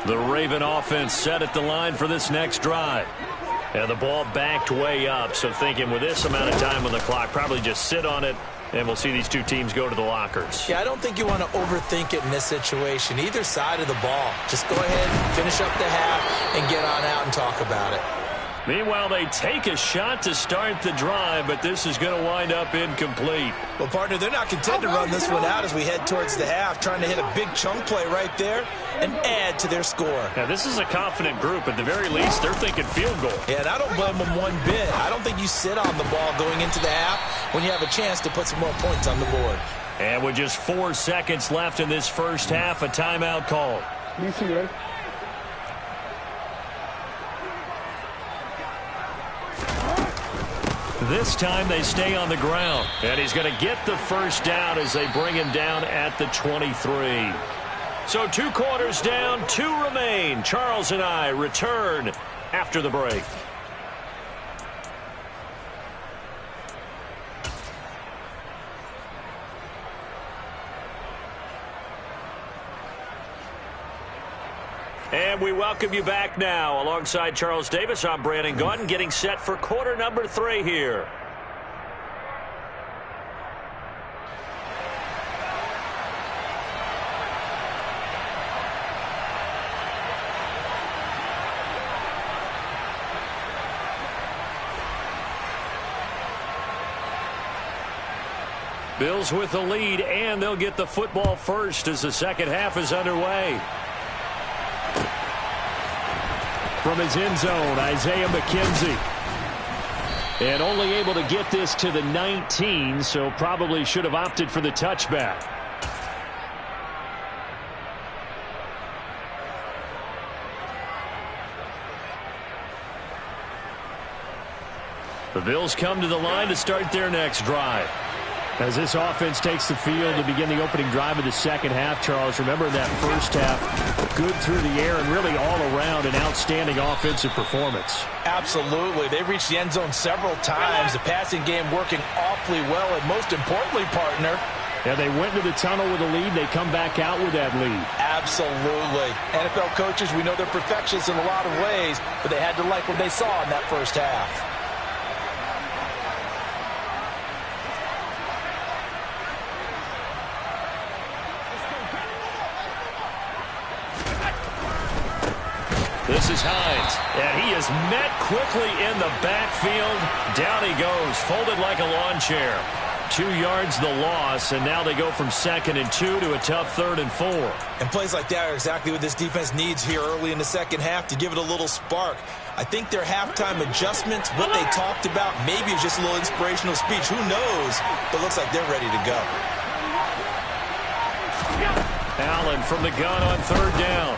Speaker 1: The Raven offense set at the line for this next drive. And the ball backed way up, so thinking with this amount of time on the clock, probably just sit on it, and we'll see these two teams go to the lockers.
Speaker 2: Yeah, I don't think you want to overthink it in this situation. Either side of the ball. Just go ahead, finish up the half, and get on out and talk about it.
Speaker 1: Meanwhile, they take a shot to start the drive, but this is going to wind up incomplete.
Speaker 2: Well, partner, they're not content to run this one out as we head towards the half, trying to hit a big chunk play right there and add to their score.
Speaker 1: Now, this is a confident group. At the very least, they're thinking field goal.
Speaker 2: Yeah, and I don't blame them one bit. I don't think you sit on the ball going into the half when you have a chance to put some more points on the board.
Speaker 1: And with just 4 seconds left in this first half, a timeout call. This time they stay on the ground. And he's going to get the first down as they bring him down at the 23. So 2 quarters down, 2 remain. Charles and I return after the break. And we welcome you back now. Alongside Charles Davis, I'm Brandon Gaudin, getting set for quarter number 3 here. Bills with the lead, and they'll get the football first as the second half is underway. From his end zone, Isaiah McKenzie. And only able to get this to the 19, so probably should have opted for the touchback. The Bills come to the line to start their next drive. As this offense takes the field to begin the opening drive of the second half, Charles, remember that first half, good through the air and really all around an outstanding offensive performance.
Speaker 2: Absolutely. They reached the end zone several times. The passing game working awfully well, and most importantly, partner,
Speaker 1: yeah, they went to the tunnel with a lead. They come back out with that lead.
Speaker 2: Absolutely. NFL coaches, we know they're perfectionists in a lot of ways, but they had to like what they saw in that first half.
Speaker 1: This is Hines, and he is met quickly in the backfield. Down he goes, folded like a lawn chair. 2 yards the loss, and now they go from 2nd and 2 to a tough 3rd and 4.
Speaker 2: And plays like that are exactly what this defense needs here early in the second half to give it a little spark. I think their halftime adjustments, what they talked about, maybe it's just a little inspirational speech. Who knows? But looks like they're ready to go.
Speaker 1: Allen from the gun on 3rd down.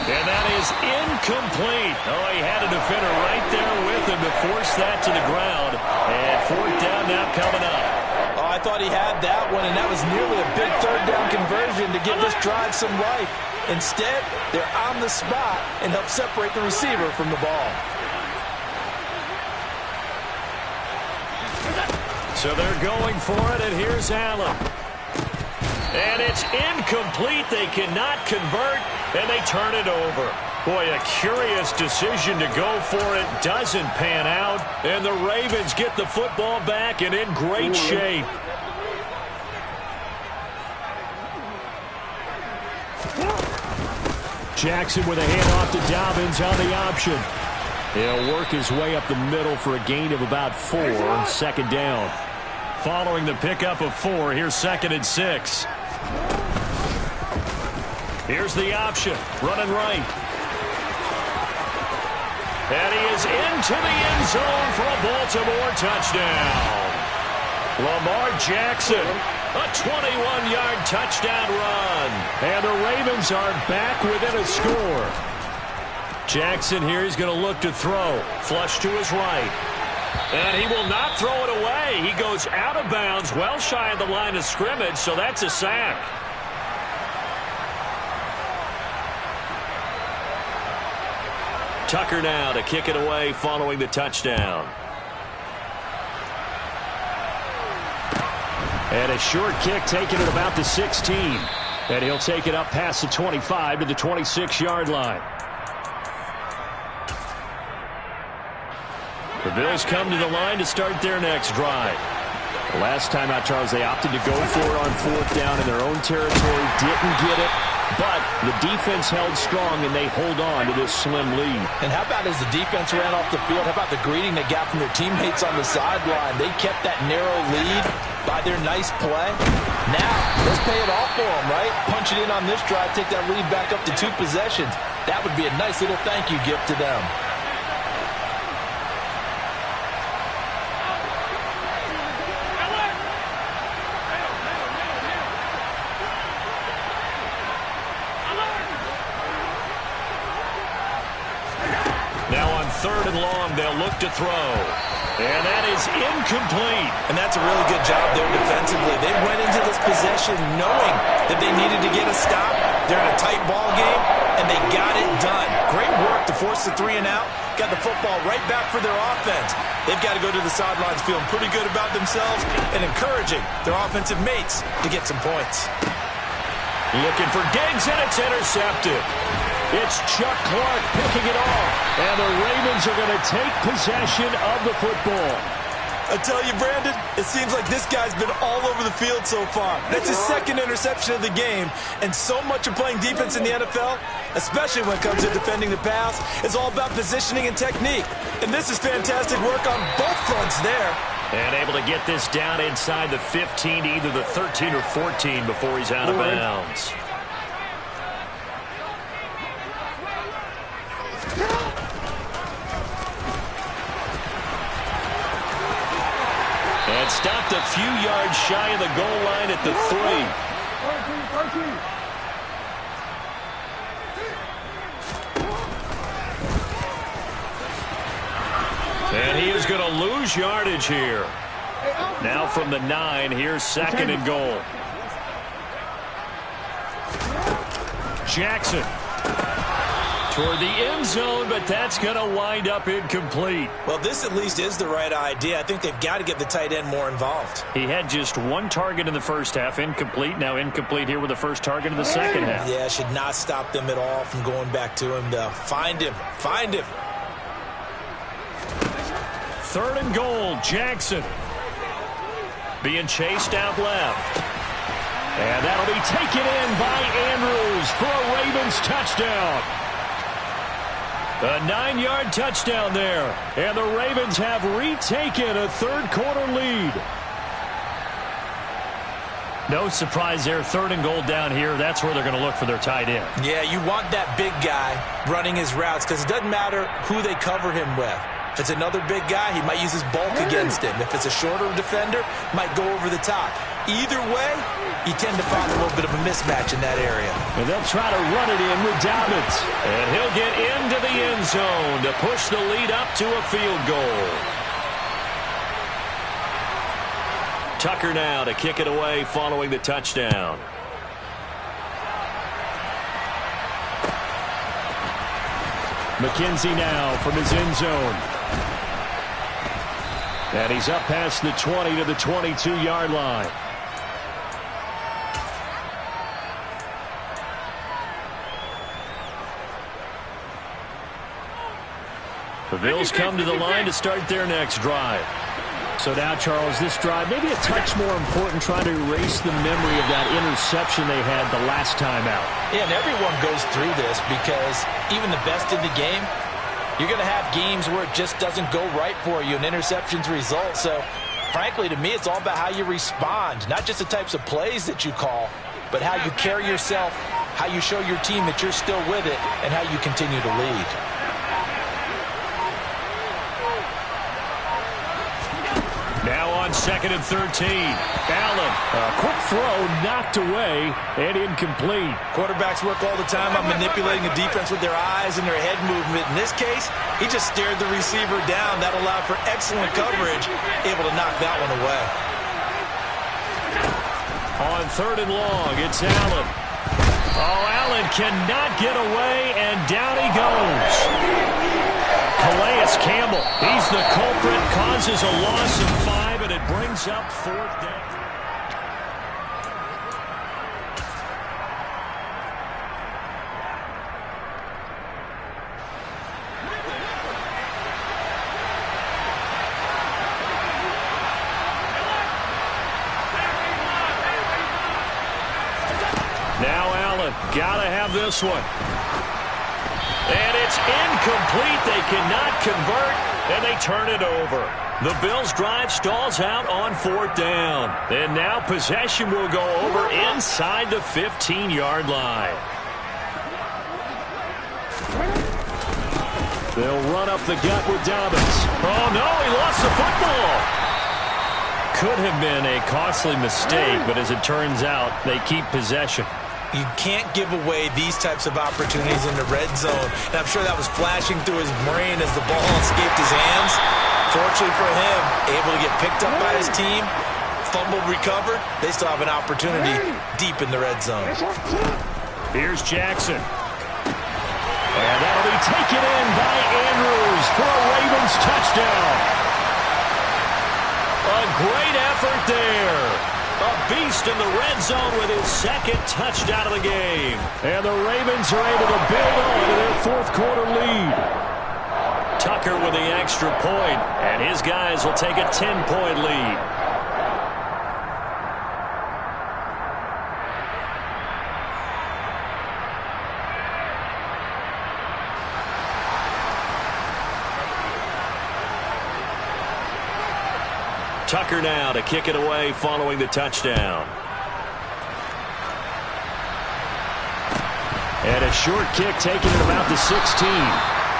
Speaker 1: And that is incomplete. Oh, he had a defender right there with him to force that to the ground. And 4th down now coming up.
Speaker 2: Oh, I thought he had that one, and that was nearly a big 3rd down conversion to give this drive some life. Instead, they're on the spot and help separate the receiver from the ball.
Speaker 1: So they're going for it, and here's Allen. And it's incomplete. They cannot convert, and they turn it over. Boy, a curious decision to go for it. Doesn't pan out. And the Ravens get the football back and in great shape.
Speaker 3: Jackson with a handoff to Dobbins on the option. He'll work his way up the middle for a gain of about 4. Second down.
Speaker 1: Following the pickup of 4, here's 2nd and 6. Here's the option. Running right. And he is into the end zone for a Baltimore touchdown. Lamar Jackson, a 21-yard touchdown run. And the Ravens are back within a score. Jackson here, he's going to look to throw. Flush to his right. And he will not throw it away. He goes out of bounds, well shy of the line of scrimmage, so that's a sack. Tucker now to kick it away following the touchdown.
Speaker 3: And a short kick taken at about the 16. And he'll take it up past the 25 to the 26-yard line.
Speaker 1: The Bills come to the line to start their next drive.
Speaker 3: The last time out, Charles, they opted to go for it on 4th down in their own territory. Didn't get it. But the defense held strong, and they hold on to this slim lead.
Speaker 2: And how about as the defense ran off the field, how about the greeting they got from their teammates on the sideline? They kept that narrow lead by their nice play. Now, let's pay it off for them, right? Punch it in on this drive, take that lead back up to 2 possessions. That would be a nice little thank you gift to them.
Speaker 1: Now on 3rd and long, they'll look to throw. And that is incomplete.
Speaker 2: And that's a really good job there defensively. They went into this possession knowing that they needed to get a stop. They're in a tight ball game, and they got it done. Great work to force the 3 and out. Got the football right back for their offense. They've got to go to the sidelines feeling pretty good about themselves and encouraging their offensive mates to get some points.
Speaker 1: Looking for Diggs, and it's intercepted. It's Chuck Clark picking it off. And the Ravens are going to take possession of the football.
Speaker 2: I tell you, Brandon, it seems like this guy's been all over the field so far. That's his 2nd interception of the game. And so much of playing defense in the NFL, especially when it comes to defending the pass, is all about positioning and technique. And this is fantastic work on both fronts there.
Speaker 1: And able to get this down inside the 15 to either the 13 or 14 before he's out of bounds. And stopped a few yards shy of the goal line at the 3. And he is going to lose yardage here. Now from the 9, here's 2nd and goal. Jackson toward the end zone, but that's going to wind up incomplete.
Speaker 2: Well, this at least is the right idea. I think they've got to get the tight end more involved.
Speaker 1: He had just 1 target in the first half, incomplete. Now incomplete here with the first target in the second half.
Speaker 2: Yeah, should not stop them at all from going back to him, though. Find him. Find him.
Speaker 1: 3rd and goal, Jackson. Being chased out left. And that'll be taken in by Andrews for a Ravens touchdown. A 9-yard touchdown there. And the Ravens have retaken a 3rd quarter lead. No surprise there. 3rd and goal down here. That's where they're going to look for their tight end.
Speaker 2: Yeah, you want that big guy running his routes because it doesn't matter who they cover him with. If it's another big guy, he might use his bulk against him. If it's a shorter defender, might go over the top. Either way, you tend to find a little bit of a mismatch in that area.
Speaker 3: And they'll try to run it in with Dobbins.
Speaker 1: And he'll get into the end zone to push the lead up to a field goal. Tucker now to kick it away following the touchdown.
Speaker 3: McKenzie now from his end zone. And he's up past the 20 to the 22-yard line.
Speaker 1: The Bills come to the line to start their next drive.
Speaker 3: So now, Charles, this drive maybe a touch more important, trying to erase the memory of that interception they had the last time out.
Speaker 2: Yeah, and everyone goes through this because even the best in the game, you're going to have games where it just doesn't go right for you and interceptions result. So, frankly, to me, it's all about how you respond, not just the types of plays that you call, but how you carry yourself, how you show your team that you're still with it, and how you continue to lead.
Speaker 1: Now on 2nd and 13. Allen.
Speaker 3: A quick throw knocked away and incomplete.
Speaker 2: Quarterbacks work all the time on manipulating the defense with their eyes and their head movement. In this case, he just stared the receiver down. That allowed for excellent coverage, able to knock that one away.
Speaker 1: On 3rd and long, it's Allen. Oh, Allen cannot get away, and down he goes. Calais Campbell, he's the culprit, causes a loss of 5, and it brings up 4th down. Now Allen, gotta have this one. And it's incomplete. They cannot convert, and they turn it over. The Bills' drive stalls out on 4th down. And now possession will go over inside the 15-yard line. They'll run up the gut with Dobbins. Oh, no, he lost the football. Could have been a costly mistake, but as it turns out, they keep possession.
Speaker 2: You can't give away these types of opportunities in the red zone. And I'm sure that was flashing through his brain as the ball escaped his hands. Fortunately for him, able to get picked up by his team, fumbled, recovered. They still have an opportunity deep in the red zone.
Speaker 1: Here's Jackson. And that'll be taken in by Andrews for a Ravens touchdown. A great effort there. A beast in the red zone with his 2nd touchdown of the game. And the Ravens are able to build on to their 4th quarter lead. Tucker with the extra point, and his guys will take a 10-point lead. Tucker now to kick it away following the touchdown. And a short kick taken at about the 16.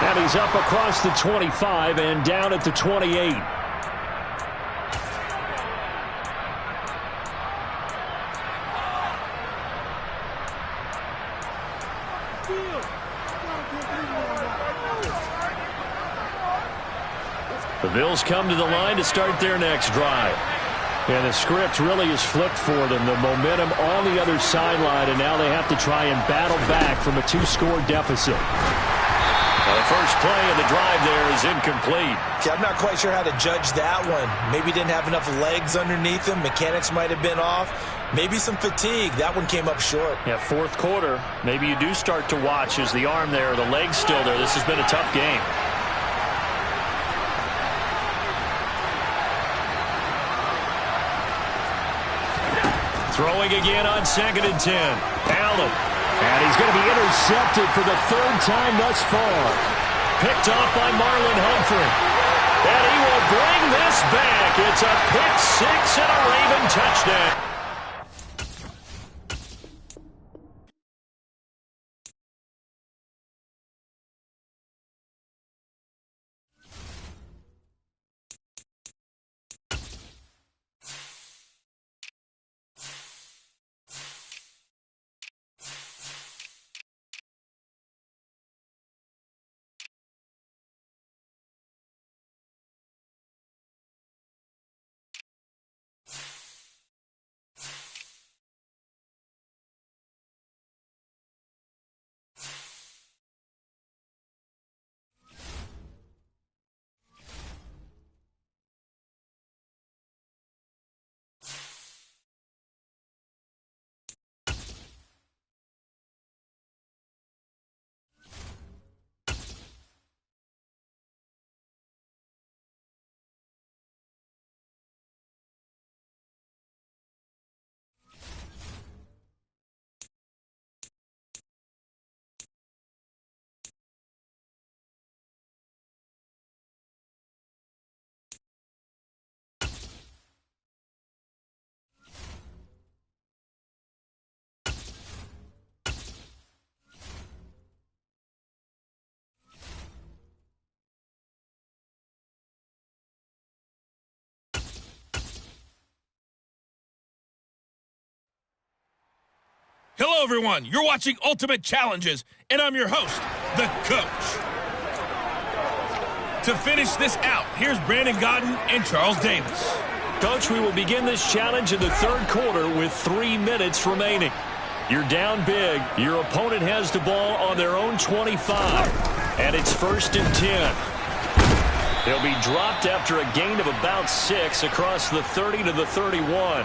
Speaker 1: And he's up across the 25 and down at the 28. The Bills come to the line to start their next drive. And the script really is flipped for them. The momentum on the other sideline, and now they have to try and battle back from a 2-score deficit. Well, the first play of the drive there is incomplete.
Speaker 2: Yeah, I'm not quite sure how to judge that one. Maybe didn't have enough legs underneath him. Mechanics might have been off. Maybe some fatigue. That one came up short.
Speaker 1: Yeah, 4th quarter. Maybe you do start to watch as the arm there, the leg's still there. This has been a tough game. Throwing again on 2nd and 10. Allen. And he's going to be intercepted for the 3rd time thus far. Picked off by Marlon Humphrey. And he will bring this back. It's a pick 6 and a Raven touchdown.
Speaker 5: Hello, everyone. You're watching Ultimate Challenges, and I'm your host, the Coach. To finish this out, here's Brandon Godden and Charles Davis.
Speaker 1: Coach, we will begin this challenge in the third quarter with 3 minutes remaining. You're down big. Your opponent has the ball on their own 25, and it's 1st and 10. They'll be dropped after a gain of about 6 across the 30 to the 31.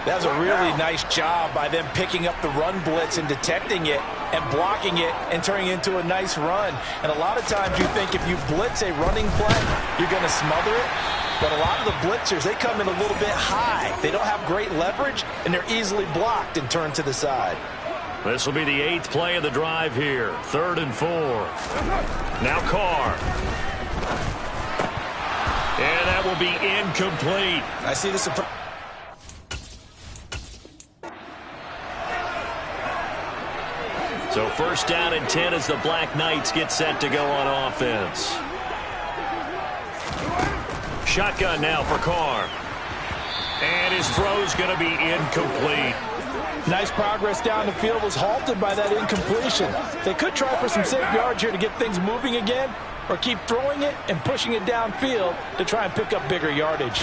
Speaker 2: That's a really nice job by them picking up the run blitz and detecting it and blocking it and turning it into a nice run. And a lot of times you think if you blitz a running play, you're going to smother it. But a lot of the blitzers, they come in a little bit high. They don't have great leverage, and they're easily blocked and turned to the side.
Speaker 1: This will be the 8th play of the drive here. 3rd and 4. Now Carr. And that will be incomplete.
Speaker 2: I see this.
Speaker 1: So 1st down and 10 as the Black Knights get set to go on offense. Shotgun now for Carr. And his throw's going to be incomplete.
Speaker 2: Nice progress down the field was halted by that incompletion. They could try for some safe yards here to get things moving again, or keep throwing it and pushing it downfield to try and pick up bigger yardage.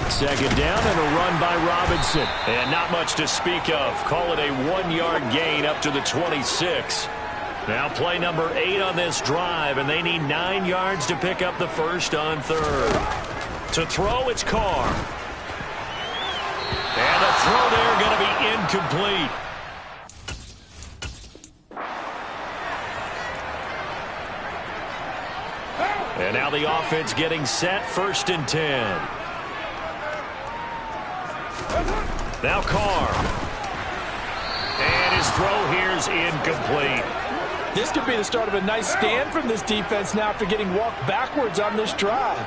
Speaker 1: 2nd down and a run by Robinson. And not much to speak of. Call it a 1-yard gain up to the 26. Now play number 8 on this drive, and they need 9 yards to pick up the first on 3rd. To throw, it's Carr. And the throw there going to be incomplete. And now the offense getting set, 1st and 10. Now Carr. And his throw here's incomplete.
Speaker 2: This could be the start of a nice stand from this defense now after getting walked backwards on this drive.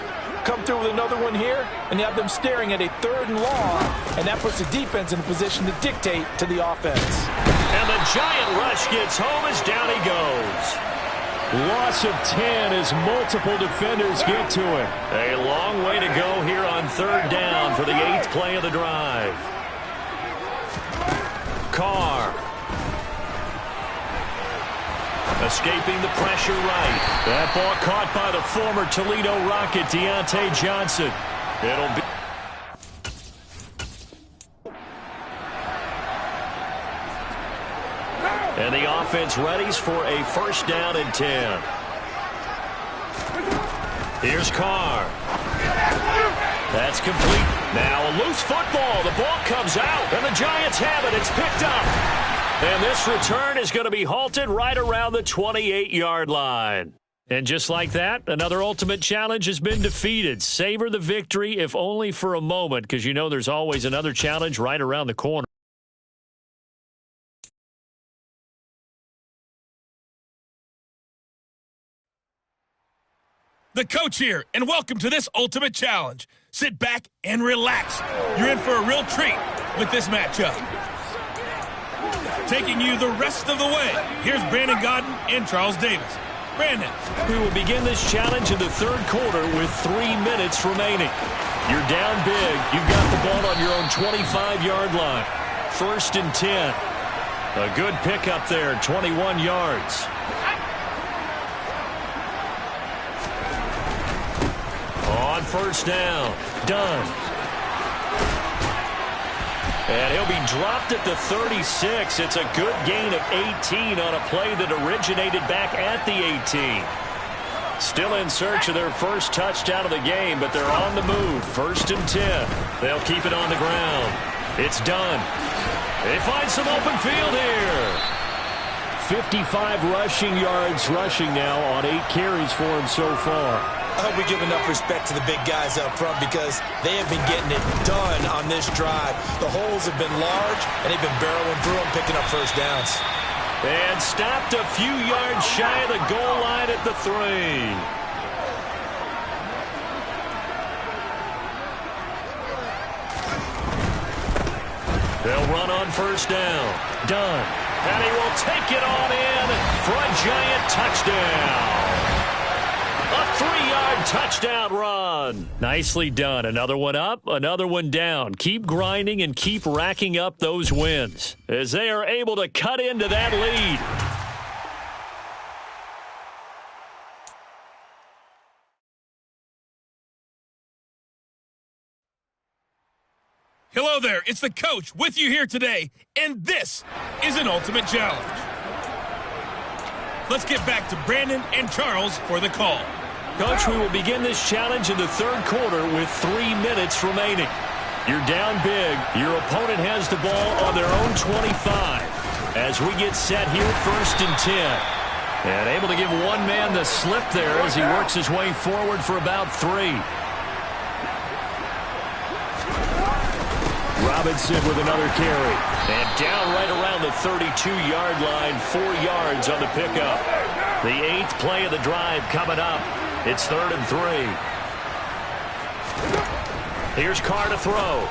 Speaker 2: Come through with another one here, and you have them staring at a 3rd and long, and that puts the defense in a position to dictate to the offense.
Speaker 1: And the giant rush gets home as down he goes. Loss of 10 as multiple defenders get to him. A long way to go here on 3rd down for the 8th play of the drive. Carr. Escaping the pressure right. That ball caught by the former Toledo Rocket, Deontay Johnson. It'll be... And the offense readies for a 1st down and 10. Here's Carr. That's complete. Now a loose football. The ball comes out, and the Giants have it. It's picked up. And this return is going to be halted right around the 28-yard line. And just like that, another Ultimate Challenge has been defeated. Savor the victory, if only for a moment, because you know there's always another challenge right around the corner.
Speaker 5: The Coach here, and welcome to this Ultimate Challenge. Sit back and relax. You're in for a real treat with this matchup. Taking you the rest of the way, here's Brandon Godden and Charles Davis. Brandon.
Speaker 1: We will begin this challenge in the 3rd quarter with 3 minutes remaining. You're down big. You've got the ball on your own 25-yard line. 1st and 10. A good pickup there, 21 yards. On 1st down, done. And he'll be dropped at the 36. It's a good gain of 18 on a play that originated back at the 18. Still in search of their first touchdown of the game, but they're on the move. 1st and 10. They'll keep it on the ground. It's done. They find some open field here. 55 rushing yards rushing now on 8 carries for him so far.
Speaker 2: I hope we give enough respect to the big guys up front because they have been getting it done on this drive. The holes have been large, and they've been barreling through them, picking up 1st downs.
Speaker 1: And stopped a few yards shy of the goal line at the 3. They'll run on 1st down. Done. And he will take it on in for a giant touchdown. A 3-yard touchdown run. Nicely done. Another one up, another one down. Keep grinding and keep racking up those wins as they are able to cut into that lead.
Speaker 5: Hello there, it's the coach with you here today, and this is an Ultimate Challenge. Let's get back to Brandon and Charles for the call.
Speaker 1: Coach, we will begin this challenge in the third quarter with 3 minutes remaining. You're down big. Your opponent has the ball on their own 25. As we get set here, 1st and 10. And able to give one man the slip there as he works his way forward for about 3. Robinson with another carry. And down right around the 32-yard line, 4 yards on the pickup. The 8th play of the drive coming up. It's 3rd and 3. Here's Carr to throw.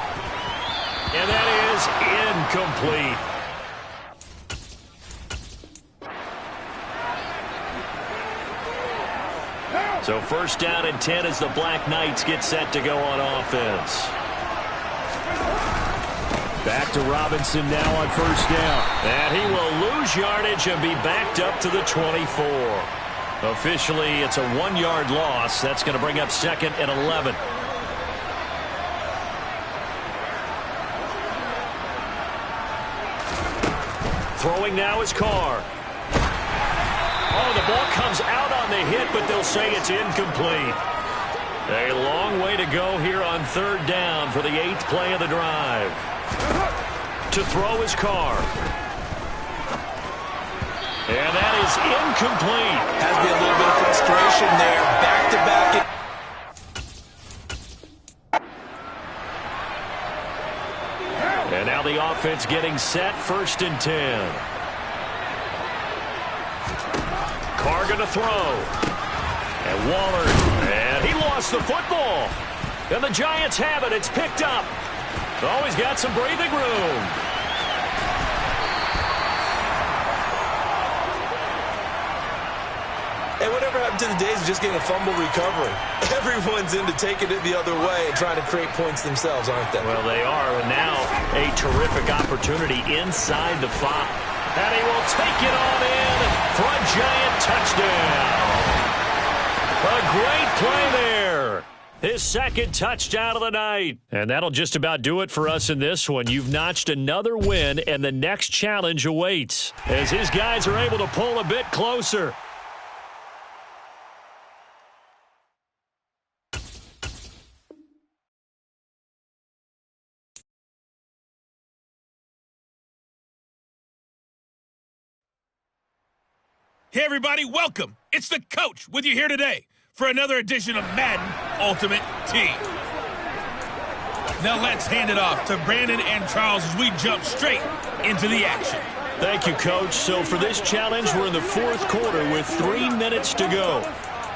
Speaker 1: And that is incomplete. So 1st down and 10 as the Black Knights get set to go on offense. Back to Robinson now on 1st down. And he will lose yardage and be backed up to the 24. Officially, it's a 1-yard loss. That's going to bring up 2nd and 11. Throwing now is Carr. Oh, the ball comes out on the hit, but they'll say it's incomplete. A long way to go here on 3rd down for the 8th play of the drive. To throw is Carr. And that is incomplete.
Speaker 2: Has been a little bit of frustration there. Back-to-back.
Speaker 1: And now the offense getting set. 1st and 10. Carr going to throw. And Waller. And he lost the football. And the Giants have it. It's picked up. Oh, he's got some breathing room.
Speaker 2: Hey, whatever happened to the days of just getting a fumble recovery? Everyone's into taking it the other way and trying to create points themselves, aren't they?
Speaker 1: Well, they are. And now a terrific opportunity inside the 5. And he will take it on in for a Giant touchdown. A great play there. His 2nd touchdown of the night. And that'll just about do it for us in this one. You've notched another win, and the next challenge awaits as his guys are able to pull a bit closer.
Speaker 5: Hey, everybody, welcome. It's the coach with you here today for another edition of Madden Ultimate Team. Now let's hand it off to Brandon and Charles as we jump straight into the action.
Speaker 1: Thank you, Coach. So for this challenge, we're in the 4th quarter with 3 minutes to go.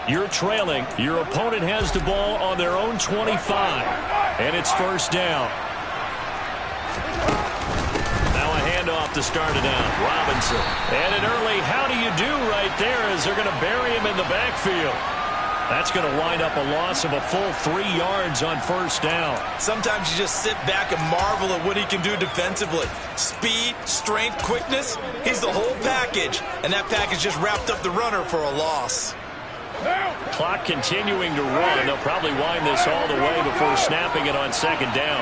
Speaker 1: You're trailing. Your opponent has the ball on their own 25, and it's 1st down. Now a handoff to start it out. Robinson. And an early how do you do right there as they're going to bury him in the backfield. That's going to wind up a loss of a full 3 yards on 1st down.
Speaker 2: Sometimes you just sit back and marvel at what he can do defensively. Speed, strength, quickness, he's the whole package. And that package just wrapped up the runner for a loss.
Speaker 1: Clock continuing to run. They'll probably wind this all the way before snapping it on 2nd down.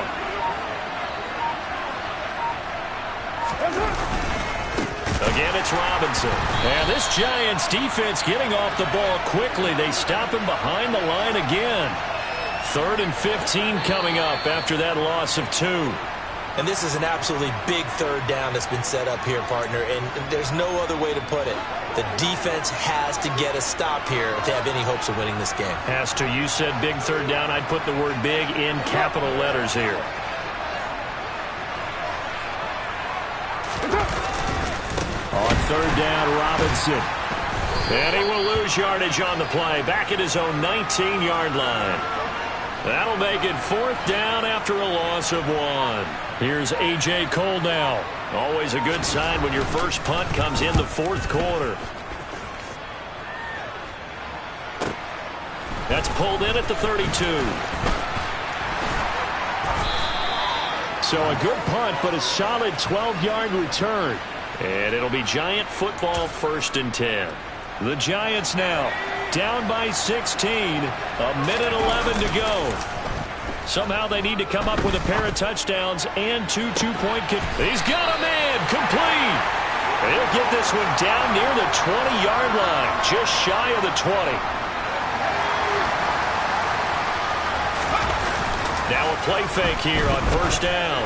Speaker 1: Again, it's Robinson. And this Giants defense getting off the ball quickly. They stop him behind the line again. 3rd and 15 coming up after that loss of 2.
Speaker 2: And this is an absolutely big 3rd down that's been set up here, partner. And there's no other way to put it. The defense has to get a stop here if they have any hopes of winning this game.
Speaker 1: Has to. You said big 3rd down. I'd put the word big in capital letters here. On 3rd down, Robinson. And he will lose yardage on the play. Back at his own 19-yard line. That'll make it 4th down after a loss of 1. Here's A.J. Cole now. Always a good sign when your first punt comes in the 4th quarter.
Speaker 3: That's pulled in at the 32. So a good punt, but a solid 12-yard return. And it'll be Giant football, 1st and 10. The Giants now down by 16. A minute 11 to go. Somehow they need to come up with a pair of touchdowns and 2 two-point kicks. He's got a man complete. He'll get this one down near the 20-yard line, just shy of the 20. Now a play fake here on 1st down.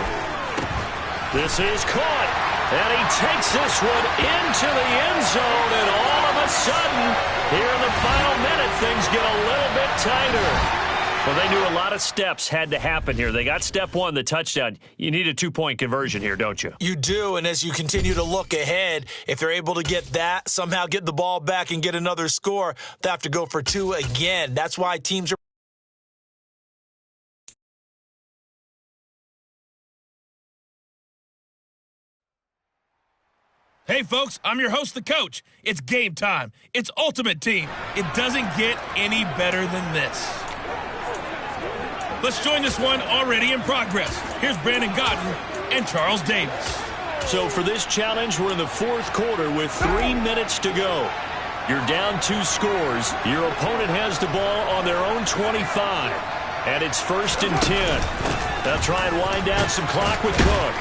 Speaker 3: This is caught, and he takes this one into the end zone, and all of a sudden, here in the final minute, things get a little bit tighter. Well, they knew a lot of steps had to happen here. They got step 1, the touchdown. You need a 2-point conversion here, don't you?
Speaker 2: You do, and as you continue to look ahead, if they're able to get that, somehow get the ball back and get another score, they have to go for 2 again. That's why teams are...
Speaker 5: Hey, folks, I'm your host, the coach. It's game time. It's Ultimate Team. It doesn't get any better than this. Let's join this one already in progress. Here's Brandon Godden and Charles Davis.
Speaker 3: So for this challenge, we're in the 4th quarter with 3 minutes to go. You're down 2 scores. Your opponent has the ball on their own 25. And it's 1st and 10. They'll try and wind down some clock with Cook.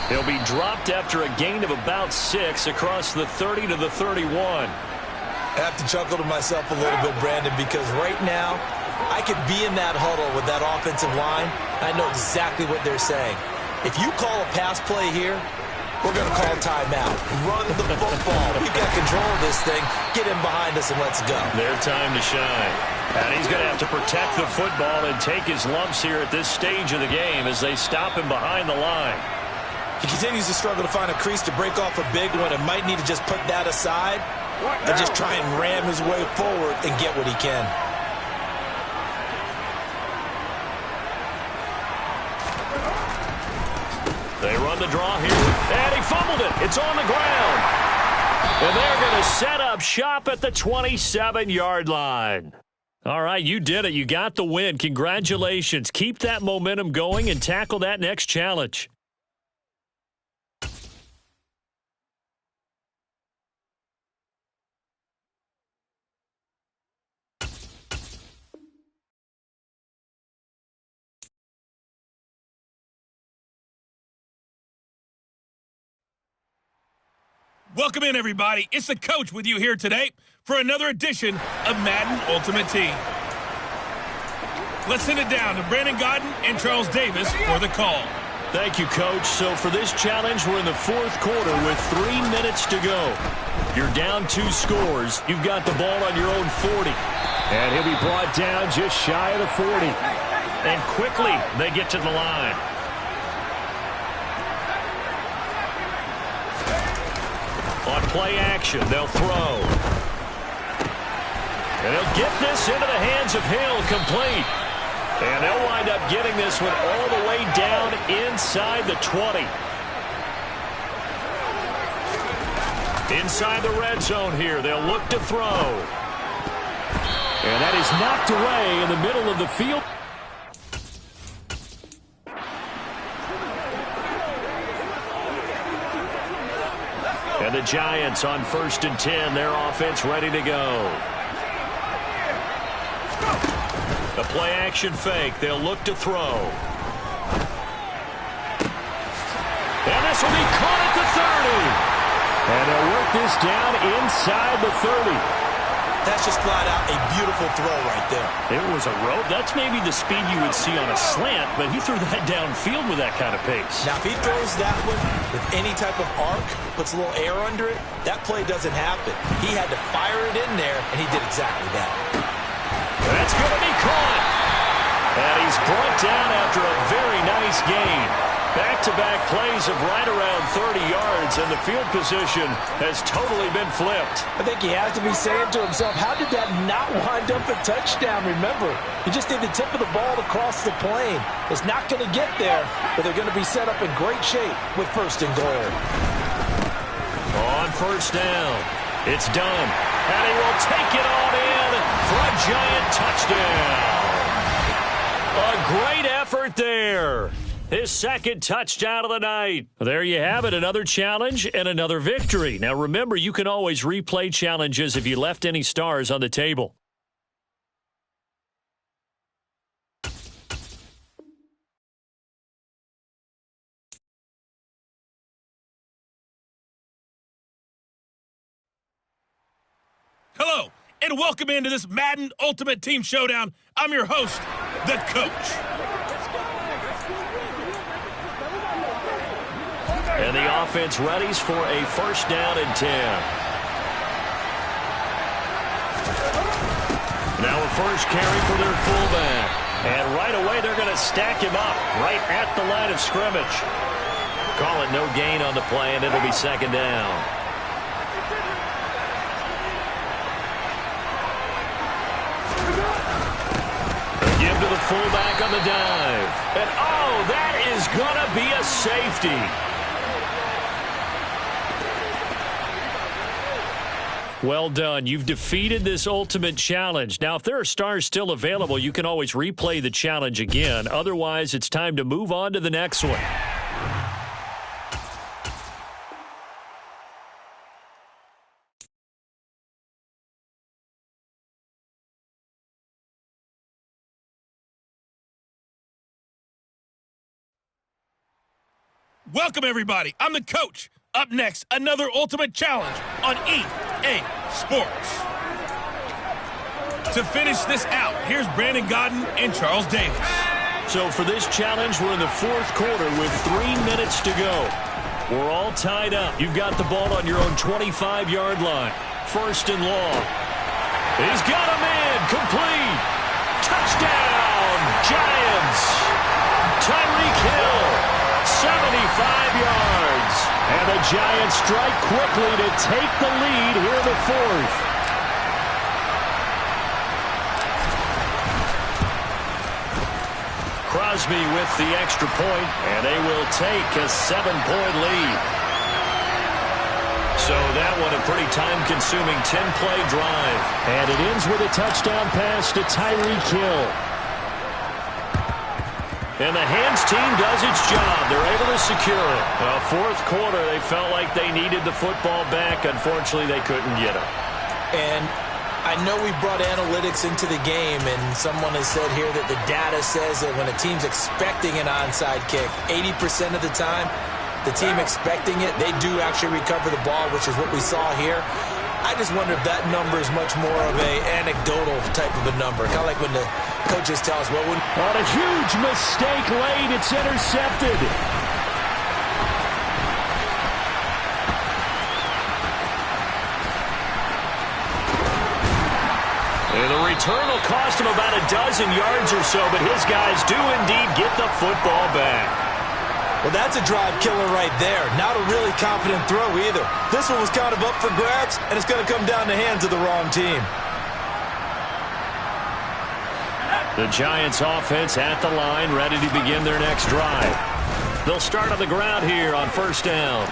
Speaker 3: He'll be dropped after a gain of about 6 across the 30 to the 31.
Speaker 2: I have to chuckle to myself a little bit, Brandon, because right now, I could be in that huddle with that offensive line. I know exactly what they're saying. If you call a pass play here, we're going to call timeout. Run the football. We've got control of this thing. Get in behind us and let's go.
Speaker 3: Their time to shine. And he's going to have to protect the football and take his lumps here at this stage of the game as they stop him behind the line.
Speaker 2: He continues to struggle to find a crease to break off a big one and might need to just put that aside and just try and ram his way forward and get what he can.
Speaker 3: They run the draw here, and he fumbled it. It's on the ground. And they're going to set up shop at the 27-yard line. All right, you did it. You got the win. Congratulations. Keep that momentum going and tackle that next challenge.
Speaker 5: Welcome in, everybody. It's the coach with you here today for another edition of Madden Ultimate Team. Let's send it down to Brandon Godden and Charles Davis for the call.
Speaker 3: Thank you, Coach. So for this challenge, we're in the 4th quarter with 3 minutes to go. You're down 2 scores. You've got the ball on your own 40. And he'll be brought down just shy of the 40. And quickly, they get to the line. On play action, they'll throw. And he'll get this into the hands of Hill, complete. And they'll wind up getting this one all the way down inside the 20. Inside the red zone here, they'll look to throw. And that is knocked away in the middle of the field. And the Giants on 1st and 10, their offense ready to go. The play action fake, they'll look to throw. And this will be caught at the 30. And they'll work this down inside the 30.
Speaker 2: That's just flat out a beautiful throw right there.
Speaker 3: It was a rope. That's maybe the speed you would see on a slant, but he threw that downfield with that kind of pace.
Speaker 2: Now, if he throws that one with any type of arc, puts a little air under it, that play doesn't happen. He had to fire it in there, and he did exactly that.
Speaker 3: That's going to be caught. And he's brought down after a very nice gain. Back-to-back plays of right around 30 yards, and the field position has totally been flipped.
Speaker 2: I think he has to be saying to himself, how did that not wind up a touchdown? Remember, he just did the tip of the ball across the plane. It's not going to get there, but they're going to be set up in great shape with 1st and goal.
Speaker 3: On 1st down,
Speaker 1: It's done. And he will take it on in for a giant touchdown. A great effort there. His second touchdown of the night. There you have it, another challenge and another victory. Now remember, you can always replay challenges if you left any stars on the table.
Speaker 5: Hello, and welcome into this Madden Ultimate Team Showdown. I'm your host, the Coach.
Speaker 1: And the offense readies for a first down and 10. Now a first carry for their fullback. And right away they're going to stack him up right at the line of scrimmage. Call it no gain on the play, and it'll be second down. Give to the fullback on the dive. And oh, that is going to be a safety. Well done. You've defeated this ultimate challenge. Now, if there are stars still available, you can always replay the challenge again. Otherwise, it's time to move on to the next one.
Speaker 5: Welcome, everybody. I'm the Coach. Up next, another Ultimate Challenge on EA Sports. To finish this out, here's Brandon Godden and Charles Davis.
Speaker 1: So for this challenge, we're in the fourth quarter with 3 minutes to go. We're all tied up. You've got the ball on your own 25-yard line. First and long. He's got him in. Complete. Touchdown, Giants. Tyreek Hill. 75 yards. And the Giants strike quickly to take the lead here in the fourth. Crosby with the extra point, and they will take a 7-point lead. So that one a pretty time-consuming 10-play drive. And it ends with a touchdown pass to Tyreek Hill. And the hands team does its job. They're able to secure it. Fourth quarter, they felt like they needed the football back. Unfortunately, they couldn't get it.
Speaker 2: And I know we brought analytics into the game, and someone has said here that the data says that when a team's expecting an onside kick, 80% of the time, the team expecting it, they do actually recover the ball, which is what we saw here. I just wonder if that number is much more of a anecdotal type of a number. Kind of like when the coaches tell us, well, when...
Speaker 1: On a huge mistake late, it's intercepted. And the return will cost him about a dozen yards or so, but his guys do indeed get the football back.
Speaker 2: Well, that's a drive killer right there. Not a really confident throw either. This one was kind of up for grabs, and it's going to come down the hands of the wrong team.
Speaker 1: The Giants offense at the line, ready to begin their next drive. They'll start on the ground here on first down.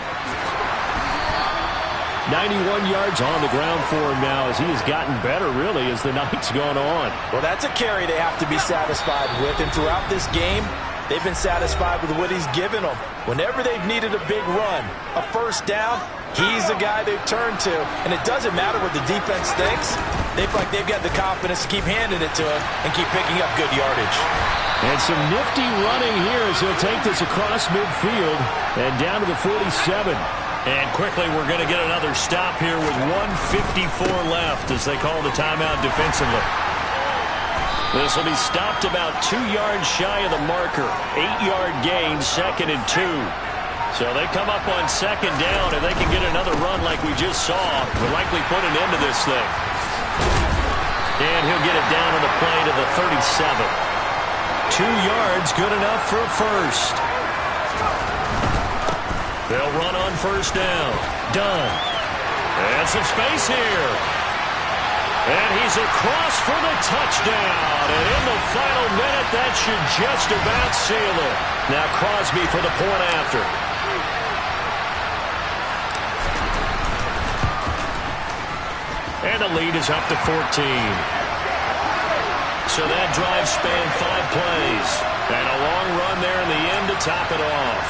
Speaker 1: 91 yards on the ground for him now as he has gotten better, really, as the night's gone on.
Speaker 2: Well, that's a carry they have to be satisfied with, and throughout this game, they've been satisfied with what he's given them. Whenever they've needed a big run, a first down, he's the guy they've turned to. And it doesn't matter what the defense thinks. They feel like they've got the confidence to keep handing it to him and keep picking up good yardage.
Speaker 1: And some nifty running here as he'll take this across midfield and down to the 47. And quickly we're going to get another stop here with 1:54 left as they call the timeout defensively. This will be stopped about 2 yards shy of the marker. 8-yard gain, second and 2. So they come up on second down, and they can get another run like we just saw. Will likely put an end to this thing. And he'll get it down on the play to the 37. 2 yards, good enough for a first. They'll run on first down. Done. And some space here. And he's across for the touchdown. And in the final minute, that should just about seal it. Now Crosby for the point after.
Speaker 3: And the lead is up to 14. So that drive spanned 5 plays. And a long run there in the end to top it off.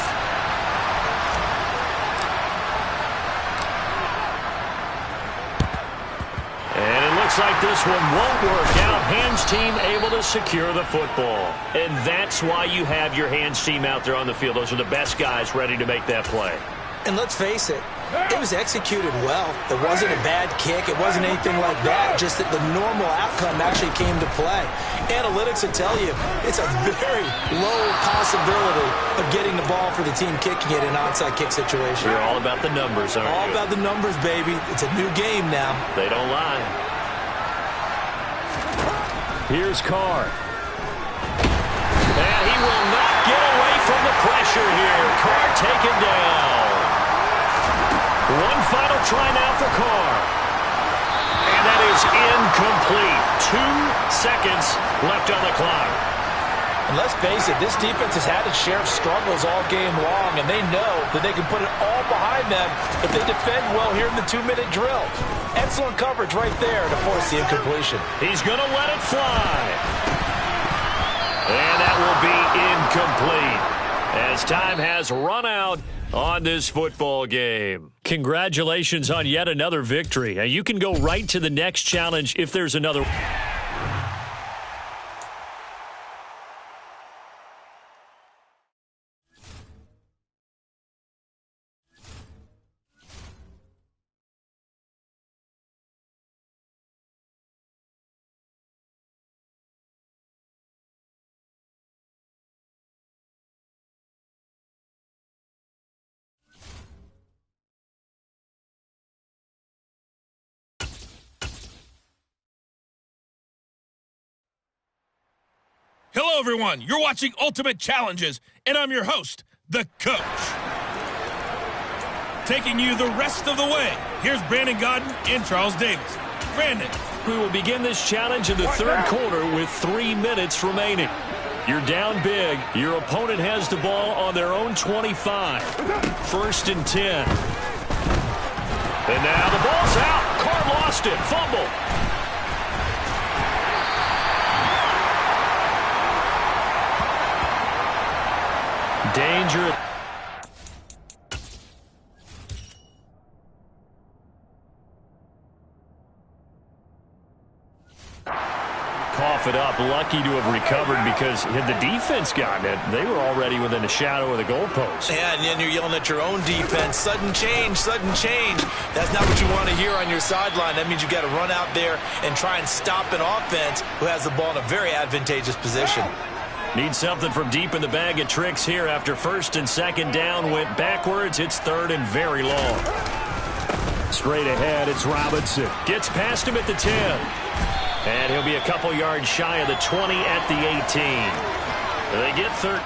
Speaker 3: And it looks like this one won't work out. Hands team able to secure the football. And that's why you have your hands team out there on the field. Those are the best guys ready to make that play.
Speaker 2: And let's face it, it was executed well. It wasn't a bad kick. It wasn't anything like that. Just that the normal outcome actually came to play. Analytics will tell you it's a very low possibility of getting the ball for the team kicking it in an onside kick situation.
Speaker 3: You're all about the numbers, aren't you?
Speaker 2: All about the numbers, baby. It's a new game now.
Speaker 3: They don't lie. Here's Carr. And he will not get away from the pressure here. Carr taken down. One final try now for Carr. And that is incomplete. 2 seconds left on the clock.
Speaker 2: And let's face it, this defense has had its share of struggles all game long, and they know that they can put it all behind them if they defend well here in the 2-minute drill. Excellent coverage right there to force the incompletion.
Speaker 3: He's going to let it fly. And that will be incomplete as time has run out on this football game. Congratulations on yet another victory. You can go right to the next challenge if there's another.
Speaker 5: Hello, everyone. You're watching Ultimate Challenges, and I'm your host, The Coach. Taking you the rest of the way, here's Brandon Godden and Charles Davis. Brandon.
Speaker 3: We will begin this challenge in the third quarter with 3 minutes remaining. You're down big. Your opponent has the ball on their own 25. 1st and 10. And now the ball's out. Carr lost it. Fumble. Danger. Cough it up. Lucky to have recovered because had the defense gotten it, they were already within a shadow of the goalpost.
Speaker 2: Yeah, and then you're yelling at your own defense. Sudden change, sudden change. That's not what you want to hear on your sideline. That means you got to run out there and try and stop an offense who has the ball in a very advantageous position.
Speaker 3: Need something from deep in the bag of tricks here after 1st and 2nd down. Went backwards. It's 3rd and very long. Straight ahead, it's Robinson. Gets past him at the 10. And he'll be a couple yards shy of the 20 at the 18. They get 30.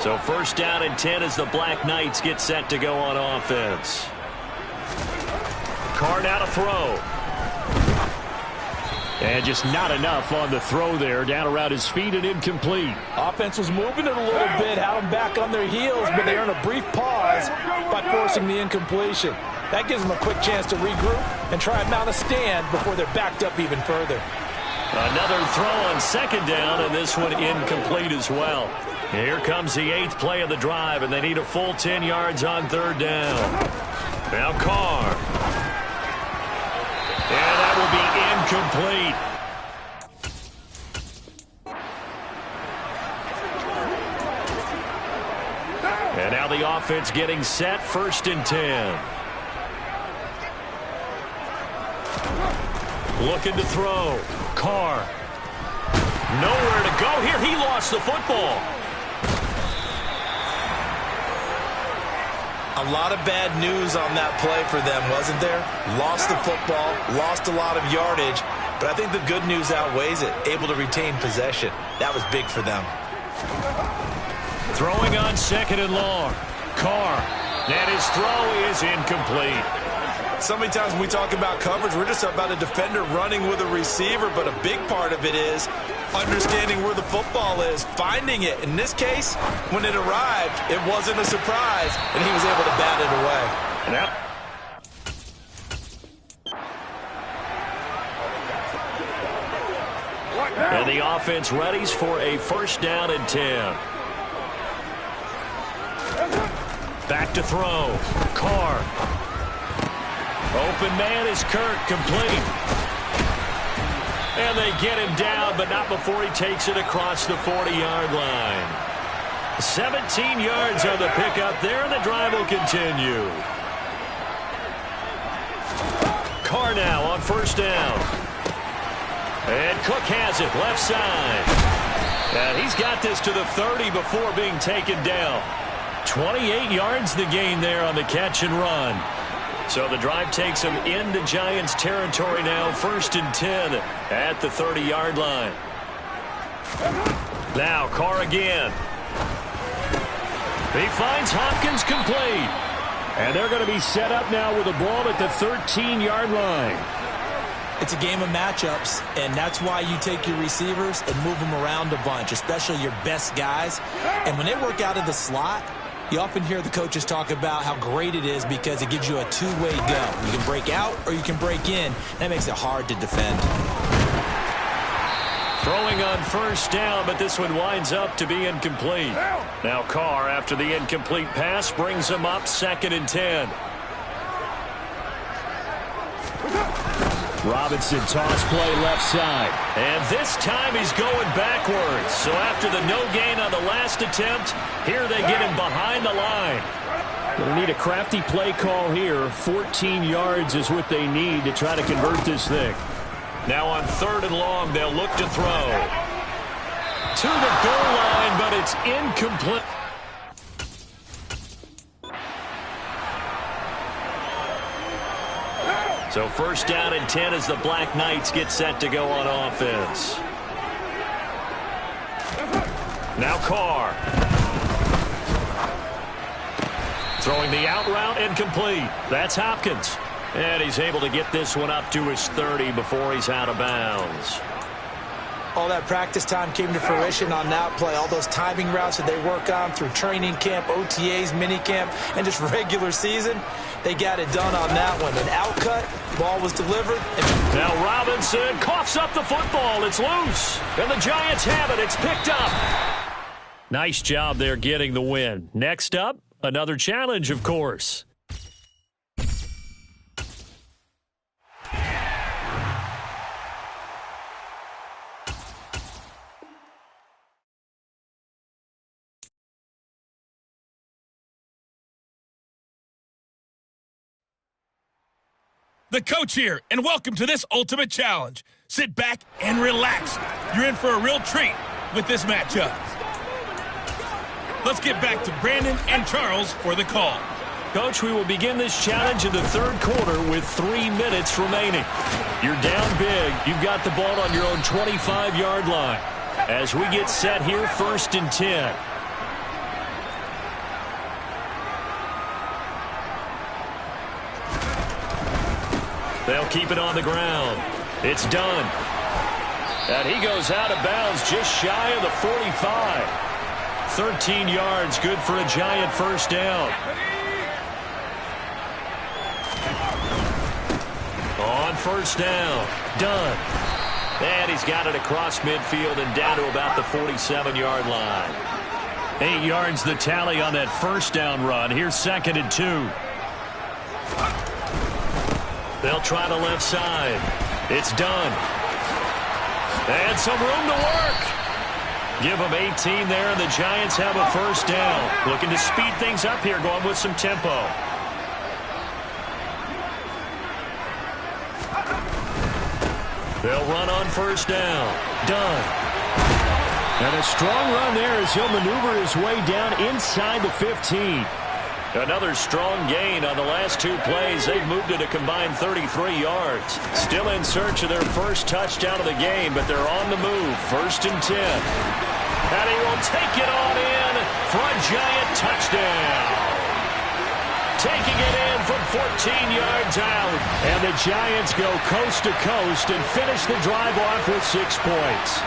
Speaker 3: So 1st down and 10 as the Black Knights get set to go on offense. Carr now to throw. And just not enough on the throw there. Down around his feet and incomplete.
Speaker 2: Offense was moving it a little bit, had them back on their heels, but they earn a brief pause by forcing the incompletion. That gives them a quick chance to regroup and try and mount a stand before they're backed up even further.
Speaker 3: Another throw on 2nd down, and this one incomplete as well. Here comes the 8th play of the drive, and they need a full 10 yards on 3rd down. Now Carr. And that will be incomplete. And now the offense getting set. 1st and 10. Looking to throw. Carr. Nowhere to go here. He lost the football.
Speaker 2: A lot of bad news on that play for them, wasn't there? Lost the football, lost a lot of yardage, but I think the good news outweighs it. Able to retain possession. That was big for them.
Speaker 3: Throwing on 2nd and long. Carr. And his throw is incomplete.
Speaker 2: So many times when we talk about coverage, we're just about a defender running with a receiver, but a big part of it is understanding where the football is, finding it. In this case, when it arrived, it wasn't a surprise, and he was able to bat it away.
Speaker 3: Yep. And the offense readies for a first down and 10. Back to throw. Carr. Open man is Kirk, complete. And they get him down, but not before he takes it across the 40-yard line. 17 yards on the pickup there, and the drive will continue. Carr now on first down. And Cook has it, left side. And he's got this to the 30 before being taken down. 28 yards the gain there on the catch and run. So the drive takes him into Giants territory now, first and 10 at the 30-yard line. Now Carr again. He finds Hopkins complete. And they're going to be set up now with a ball at the 13-yard line.
Speaker 2: It's a game of matchups, and that's why you take your receivers and move them around a bunch, especially your best guys. And when they work out of the slot, you often hear the coaches talk about how great it is because it gives you a two-way go. You can break out or you can break in. That makes it hard to defend.
Speaker 3: Throwing on first down, but this one winds up to be incomplete. Now Carr, after the incomplete pass, brings him up second and 10. Robinson toss play left side. And this time he's going backwards. So after the no gain on the last attempt, here they get him behind the line. They'll need a crafty play call here. 14 yards is what they need to try to convert this thing. Now on third and long, they'll look to throw. To the goal line, but it's incomplete. So first down and 10 as the Black Knights get set to go on offense. Now Carr. Throwing the out route incomplete. That's Hopkins. And he's able to get this one up to his 30 before he's out of bounds.
Speaker 2: All that practice time came to fruition on that play. All those timing routes that they work on through training camp, OTAs, minicamp, and just regular season, they got it done on that one. An outcut, ball was delivered.
Speaker 3: Now Robinson coughs up the football. It's loose. And the Giants have it. It's picked up. Nice job there getting the win. Next up, another challenge, of course.
Speaker 5: The coach here, and welcome to this ultimate challenge. Sit back and relax. You're in for a real treat with this matchup. Let's get back to Brandon and Charles for the call.
Speaker 3: Coach, we will begin this challenge in the third quarter with 3 minutes remaining. You're down big. You've got the ball on your own 25-yard line. As we get set here, first and 10. They'll keep it on the ground. It's done. And he goes out of bounds just shy of the 45. 13 yards, good for a Giant first down. On first down, done. And he's got it across midfield and down to about the 47-yard line. 8 yards the tally on that first down run. Here's second and 2. They'll try the left side. It's done. And some room to work. Give them 18 there, and the Giants have a first down. Looking to speed things up here, going with some tempo. They'll run on first down. Done. And a strong run there as he'll maneuver his way down inside the 15. Another strong gain on the last 2 plays. They've moved it a combined 33 yards. Still in search of their first touchdown of the game, but they're on the move. First and 10. And he will take it on in for a Giant touchdown. Taking it in from
Speaker 1: 14 yards out. And the Giants go coast to coast and finish the drive off with 6 points.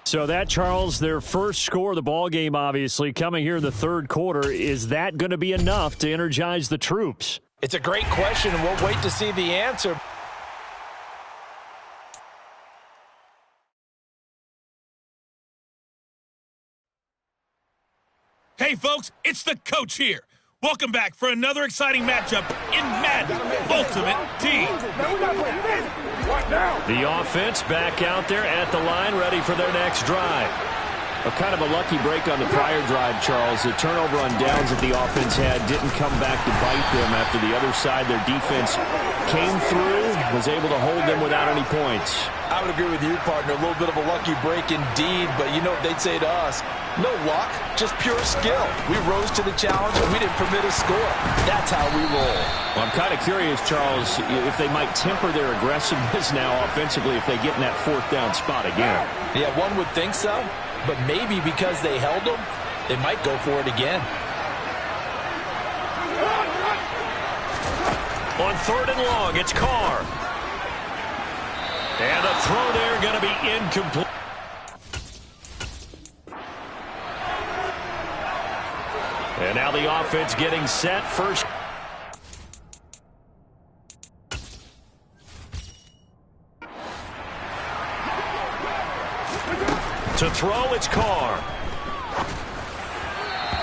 Speaker 1: So that, Charles, their first score of the ball game, obviously, coming here in the third quarter. Is that going to be enough to energize the troops?
Speaker 2: It's a great question, and we'll wait to see the answer.
Speaker 5: Hey, folks, it's the coach here. Welcome back for another exciting matchup in Madden Ultimate Team.
Speaker 1: The offense back out there at the line, ready for their next drive. Kind of a lucky break on the prior drive, Charles. The turnover on downs that the offense had didn't come back to bite them after the other side. Their defense came through, was able to hold them without any points.
Speaker 2: I would agree with you, partner. A little bit of a lucky break indeed, but you know what they'd say to us? No luck, just pure skill. We rose to the challenge, and we didn't permit a score. That's how we roll.
Speaker 1: Well, I'm kind of curious, Charles, if they might temper their aggressiveness now offensively if they get in that fourth down spot again.
Speaker 2: Yeah, one would think so, but maybe because they held them, they might go for it again.
Speaker 1: On 3rd and long, it's Carr. And the throw there going to be incomplete. And now the offense getting set. First. To throw, it's Carr.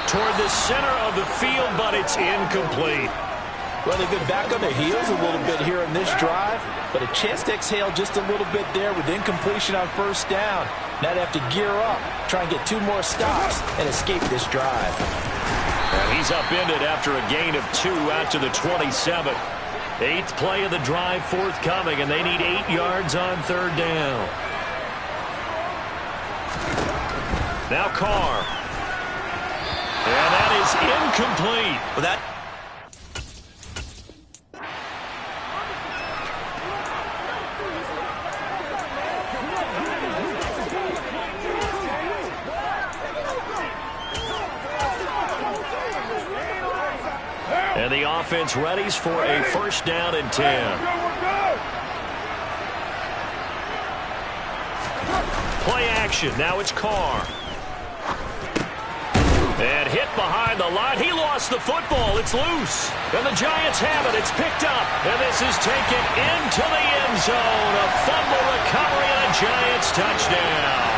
Speaker 1: Toward the center of the field, but it's incomplete.
Speaker 2: Well, they've been back on their heels a little bit here in this drive, but a chance to exhale just a little bit there with incompletion on first down. Now they have to gear up, try and get 2 more stops, and escape this drive.
Speaker 1: And he's upended after a gain of 2 out to the 27. 8th play of the drive forthcoming, and they need 8 yards on 3rd down. Now Carr. And that is incomplete.
Speaker 2: Well, that
Speaker 1: and the offense readies for a first down and 10. Play action. Now it's Carr. And hit behind the line. He lost the football. It's loose. And the Giants have it. It's picked up. And this is taken into the end zone. A fumble recovery and a Giants touchdown.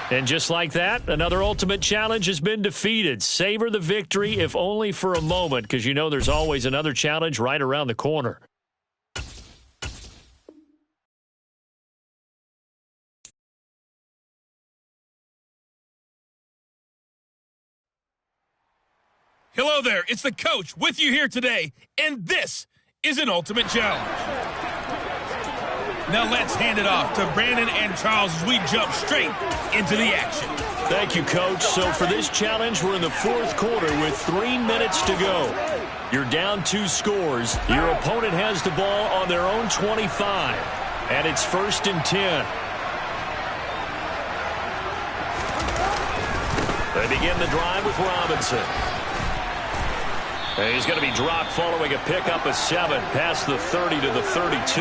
Speaker 1: And just like that, another ultimate challenge has been defeated. Savor the victory, if only for a moment, because you know there's always another challenge right around the corner.
Speaker 5: Hello there, it's the coach with you here today, and this is an ultimate challenge. Now let's hand it off to Brandon and Charles as we jump straight into the action.
Speaker 1: Thank you, Coach. So for this challenge, we're in the 4th quarter with 3 minutes to go. You're down 2 scores. Your opponent has the ball on their own 25, and it's 1st and 10. They begin the drive with Robinson. And he's going to be dropped following a pickup of 7 past the 30 to the 32.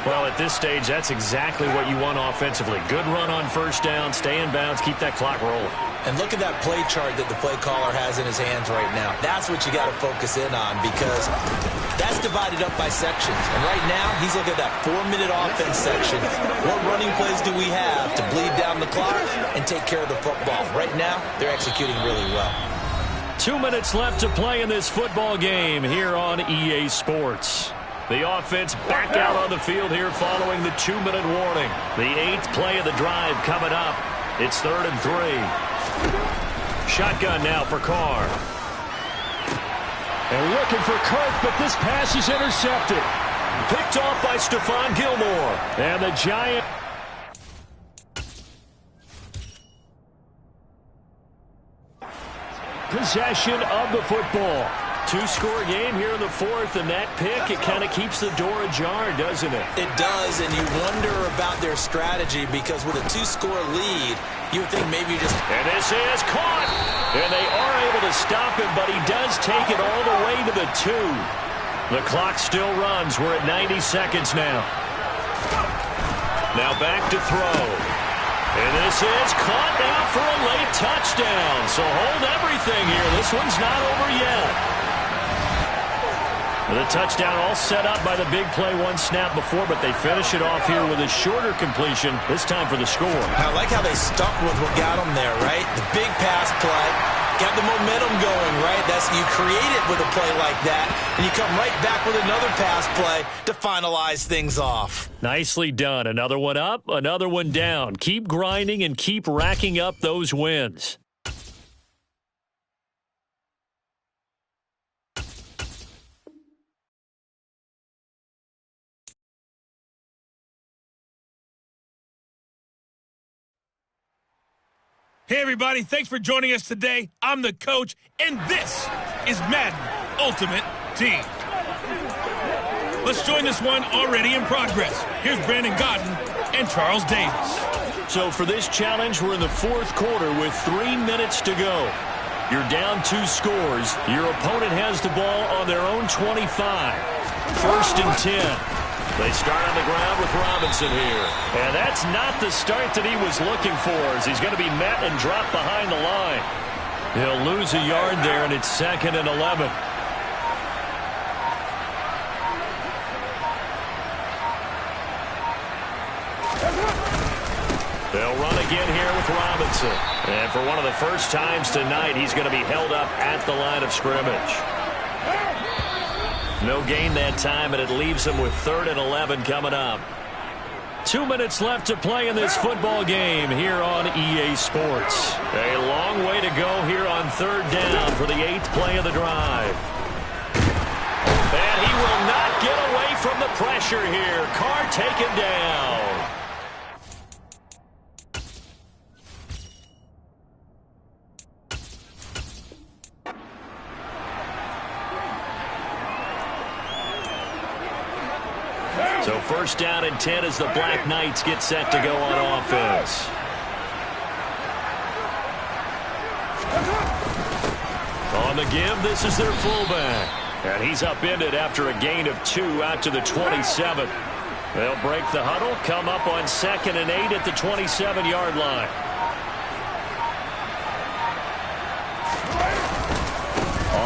Speaker 1: Well, at this stage, that's exactly what you want offensively. Good run on first down, stay in bounds, keep that clock rolling.
Speaker 2: And look at that play chart that the play caller has in his hands right now. That's what you got to focus in on because that's divided up by sections. And right now, he's looking at that 4-minute offense section. What running plays do we have to bleed down the clock and take care of the football? Right now, they're executing really well.
Speaker 1: 2 minutes left to play in this football game here on EA Sports. The offense back out on the field here following the 2-minute warning. The 8th play of the drive coming up. It's 3rd and 3. Shotgun now for Carr. And looking for Kirk, but this pass is intercepted. Picked off by Stephon Gilmore. And the Giants. Possession of the football. 2-score game here in the 4th, and that pick, it kind of keeps the door ajar, doesn't it?
Speaker 2: It does, and you wonder about their strategy because with a 2-score lead, You would think maybe just...
Speaker 1: And this is caught. And they are able to stop him, but he does take it all the way to the 2. The clock still runs. We're at 90 seconds now. Now back to throw. And this is caught now for a late touchdown. So hold everything here. This one's not over yet. The touchdown all set up by the big play one snap before, but they finish it off here with a shorter completion, this time for the score.
Speaker 2: I like how they stuck with what got them there, right? The big pass play, got the momentum going, right? You create it with a play like that, and you come right back with another pass play to finalize things off.
Speaker 1: Nicely done. Another one up, another one down. Keep grinding and keep racking up those wins.
Speaker 5: Hey, everybody. Thanks for joining us today. I'm the coach, and this is Madden Ultimate Team. Let's join this one already in progress. Here's Brandon Godden and Charles Davis.
Speaker 1: So for this challenge, we're in the fourth quarter with 3 minutes to go. You're down 2 scores. Your opponent has the ball on their own 25. First and 10. They start on the ground with Robinson here. And that's not the start that he was looking for, as he's going to be met and dropped behind the line. He'll lose a yard there, and it's 2nd and 11. They'll run again here with Robinson. And for one of the first times tonight, he's going to be held up at the line of scrimmage. No gain that time, and it leaves him with 3rd and 11 coming up. 2 minutes left to play in this football game here on EA Sports. A long way to go here on 3rd down for the 8th play of the drive. And he will not get away from the pressure here. Carr taken down. So first down and 10 as the Black Knights get set to go on offense. On the give, this is their fullback. And he's upended after a gain of 2 out to the 27. They'll break the huddle, come up on 2nd and 8 at the 27-yard line.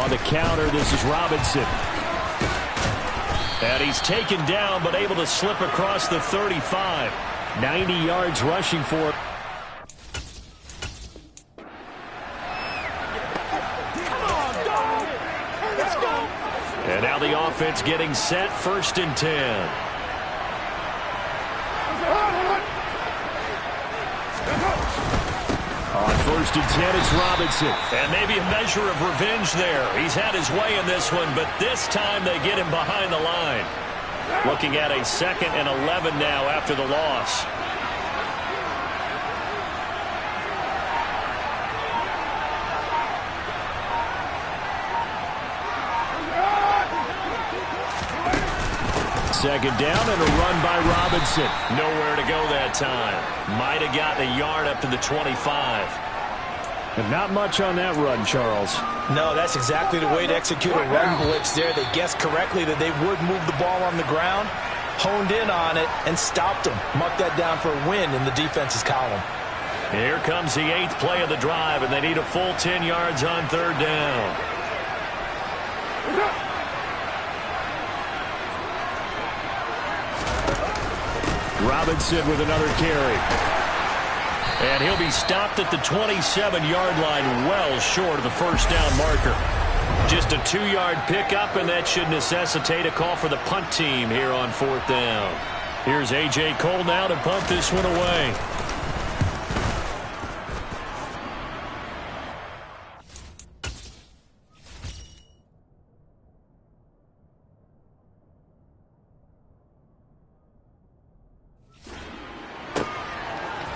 Speaker 1: On the counter, this is Robinson. And he's taken down, but able to slip across the 35. 90 yards rushing for it. And now the offense getting set, 1st and 10. On 1st and 10, it's Robinson. And maybe a measure of revenge there. He's had his way in this one, but this time they get him behind the line. Looking at a 2nd and 11 now after the loss. Second down and a run by Robinson. Nowhere to go that time. Might have gotten a yard up to the 25. And not much on that run, Charles.
Speaker 2: No, that's exactly the way to execute a run blitz there. They guessed correctly that they would move the ball on the ground, honed in on it, and stopped them. Mark that down for a win in the defense's column.
Speaker 1: Here comes the 8th play of the drive, and they need a full 10 yards on 3rd down. Robinson with another carry. And he'll be stopped at the 27-yard line, well short of the first down marker. Just a 2-yard pickup, and that should necessitate a call for the punt team here on 4th down. Here's A.J. Cole now to punt this one away.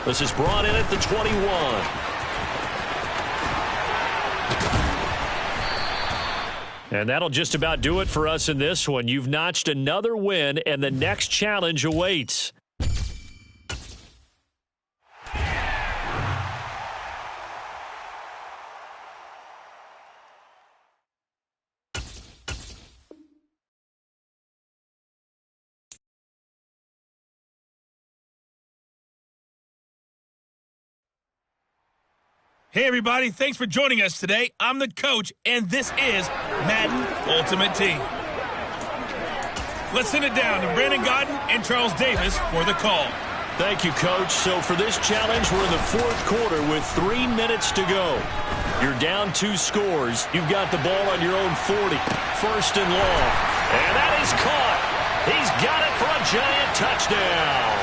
Speaker 1: This is brought in at the 21. And that'll just about do it for us in this one. You've notched another win, and the next challenge awaits.
Speaker 5: Hey, everybody. Thanks for joining us today. I'm the coach, and this is Madden Ultimate Team. Let's send it down to Brandon Godden and Charles Davis for the call.
Speaker 1: Thank you, Coach. So for this challenge, we're in the fourth quarter with 3 minutes to go. You're down 2 scores. You've got the ball on your own 40. First and long. And that is caught. He's got it for a giant touchdown.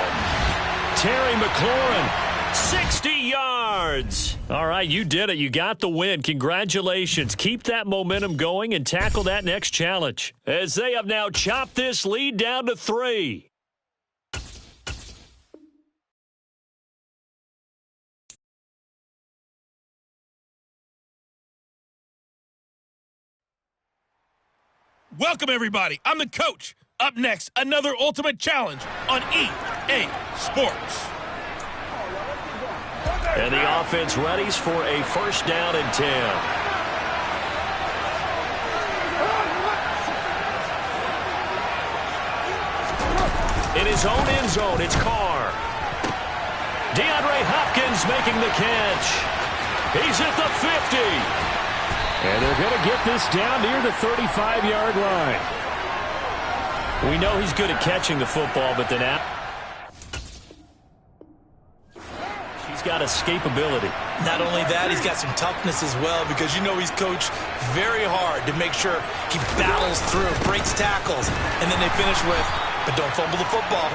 Speaker 1: Terry McLaurin. 60 yards. All right, you did it. You got the win. Congratulations. Keep that momentum going and tackle that next challenge, as they have now chopped this lead down to 3.
Speaker 5: Welcome, everybody. I'm the coach. Up next, another Ultimate Challenge on EA Sports.
Speaker 1: And the offense readies for a first down and 10. In his own end zone, it's Carr. DeAndre Hopkins making the catch. He's at the 50.
Speaker 3: And they're going to get this down near the 35-yard line.
Speaker 1: We know he's good at catching the football, but then he's got escapability.
Speaker 2: Not only that, he's got some toughness as well, because you know he's coached very hard to make sure he battles through, breaks tackles, and then they finish with, but don't fumble the football.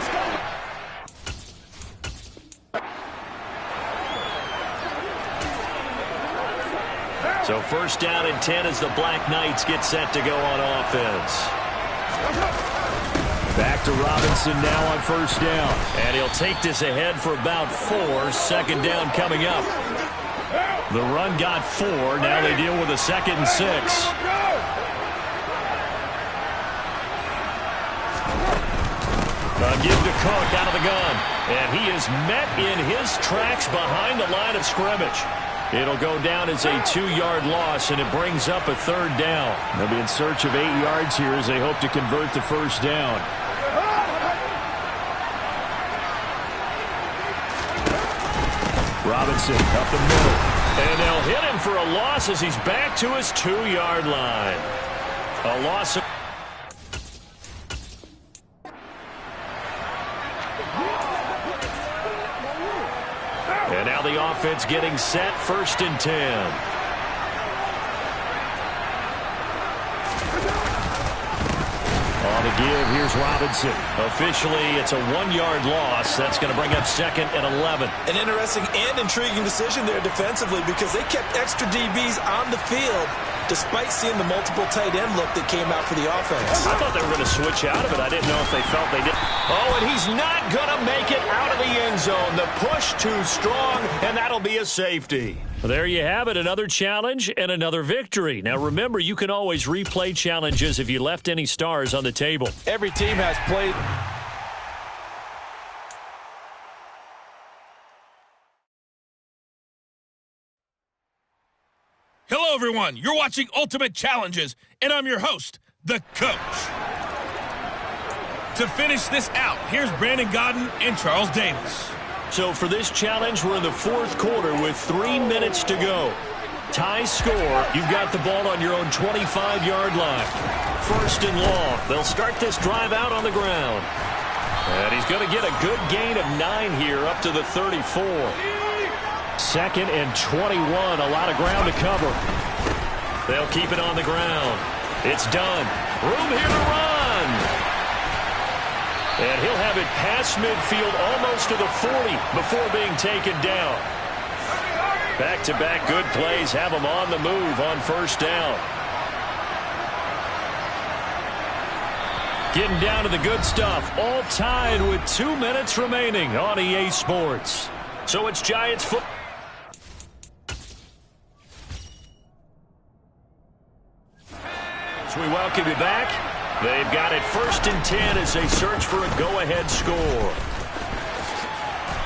Speaker 1: So first down and 10 as the Black Knights get set to go on offense.
Speaker 3: Back to Robinson now on first down.
Speaker 1: And he'll take this ahead for about 4. Second down coming up. The run got 4. Now they deal with a 2nd and 6. Give to Cook out of the gun. And he is met in his tracks behind the line of scrimmage. It'll go down as a 2-yard loss, and it brings up a 3rd down.
Speaker 3: They'll be in search of 8 yards here as they hope to convert the first down. Robinson up the middle.
Speaker 1: And they'll hit him for a loss as he's back to his 2-yard line. A loss of... And now the offense getting set, 1st and 10.
Speaker 3: On the give, here's Robinson.
Speaker 1: Officially, it's a 1-yard loss. That's going to bring up 2nd and 11.
Speaker 2: An interesting and intriguing decision there defensively, because they kept extra DBs on the field despite seeing the multiple tight end look that came out for the offense.
Speaker 1: I thought they were going to switch out of it. I didn't know if they felt they did. Oh, and he's not going to make it out of the end zone. The push too strong, and that'll be a safety. There you have it, another challenge and another victory. Now, remember, you can always replay challenges if you left any stars on the table.
Speaker 2: Every team has played...
Speaker 5: Hello, everyone. You're watching Ultimate Challenges, and I'm your host, the coach. To finish this out, here's Brandon Godden and Charles Davis.
Speaker 1: So for this challenge, we're in the fourth quarter with 3 minutes to go. Tie score. You've got the ball on your own 25-yard line. 1st and long. They'll start this drive out on the ground. And he's going to get a good gain of 9 here up to the 34.
Speaker 3: 2nd and 21. A lot of ground to cover.
Speaker 1: They'll keep it on the ground. It's done. Room here to run. And he'll have it past midfield almost to the 40 before being taken down. Back-to-back good plays have him on the move on 1st down. Getting down to the good stuff. All tied with 2 minutes remaining on EA Sports. So it's Giants football. So we welcome you back. They've got it 1st and 10 as they search for a go-ahead score.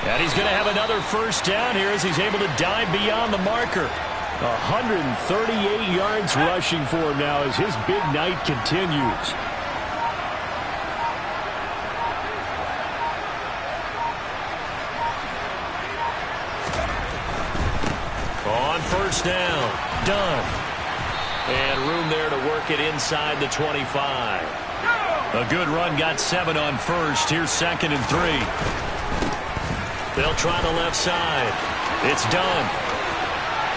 Speaker 1: And he's going to have another 1st down here as he's able to dive beyond the marker.
Speaker 3: 138 yards rushing for him now as his big night continues.
Speaker 1: On first down, done. And room there to work it inside the 25. A good run, got 7 on first. Here's 2nd and 3. They'll try the left side. It's done.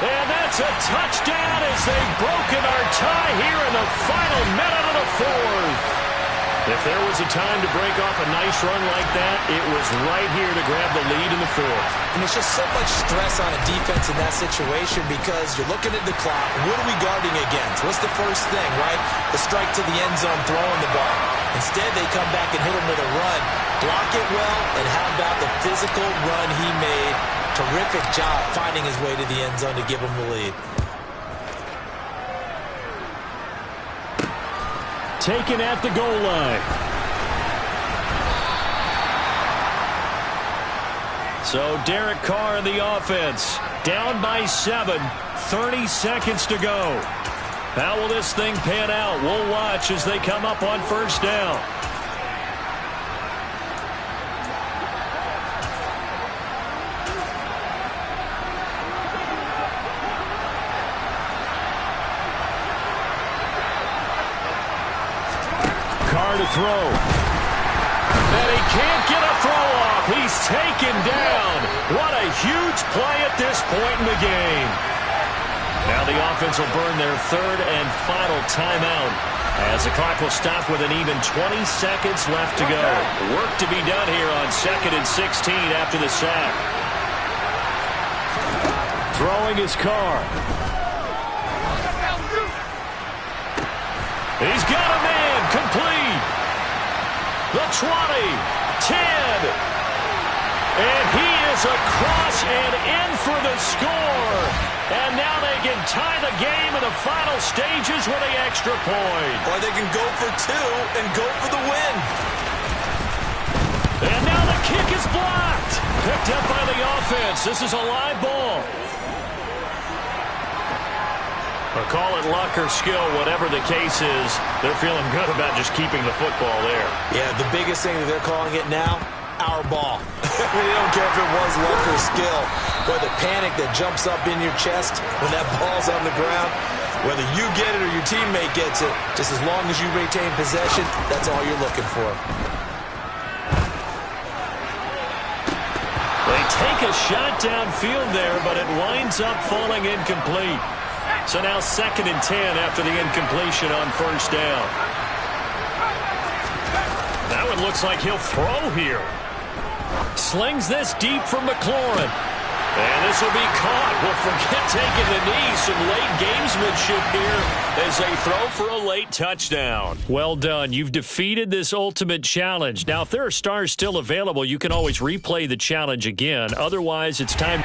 Speaker 1: And that's a touchdown as they've broken our tie here in the final minute of the 4th. If there was a time to break off a nice run like that, it was right here to grab the lead in the 4th.
Speaker 2: And it's just so much stress on a defense in that situation because you're looking at the clock. What are we guarding against? What's the first thing, right? The strike to the end zone, throwing the ball. Instead, they come back and hit him with a run. Block it well, and how about the physical run he made? Terrific job finding his way to the end zone to give him the lead.
Speaker 1: Taken at the goal line. So Derek Carr in the offense. Down by 7. 30 seconds to go. How will this thing pan out? We'll watch as they come up on first down. To throw. And he can't get a throw off. He's taken down. What a huge play at this point in the game. Now the offense will burn their 3rd and final timeout as the clock will stop with an even 20 seconds left to go. Work to be done here on 2nd and 16 after the sack. Throwing his Carr. He's got a man complete. The 20, 10, and he is across and in for the score. And now they can tie the game in the final stages with the extra point.
Speaker 2: Or they can go for 2 and go for the win.
Speaker 1: And now the kick is blocked. Picked up by the offense. This is a live ball. Call it luck or skill, whatever the case is, they're feeling good about just keeping the football there.
Speaker 2: Yeah, the biggest thing that they're calling it now, our ball. They don't care if it was luck or skill. Or the panic that jumps up in your chest when that ball's on the ground. Whether you get it or your teammate gets it, just as long as you retain possession, that's all you're looking for.
Speaker 1: They take a shot downfield there, but it winds up falling incomplete. So now 2nd and 10 after the incompletion on first down. That one looks like he'll throw here. Slings this deep from McLaurin. And this will be caught. Well, forget taking the knee. Some late gamesmanship here as they throw for a late touchdown. Well done. You've defeated this ultimate challenge. Now, if there are stars still available, you can always replay the challenge again. Otherwise, it's time...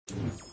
Speaker 3: it.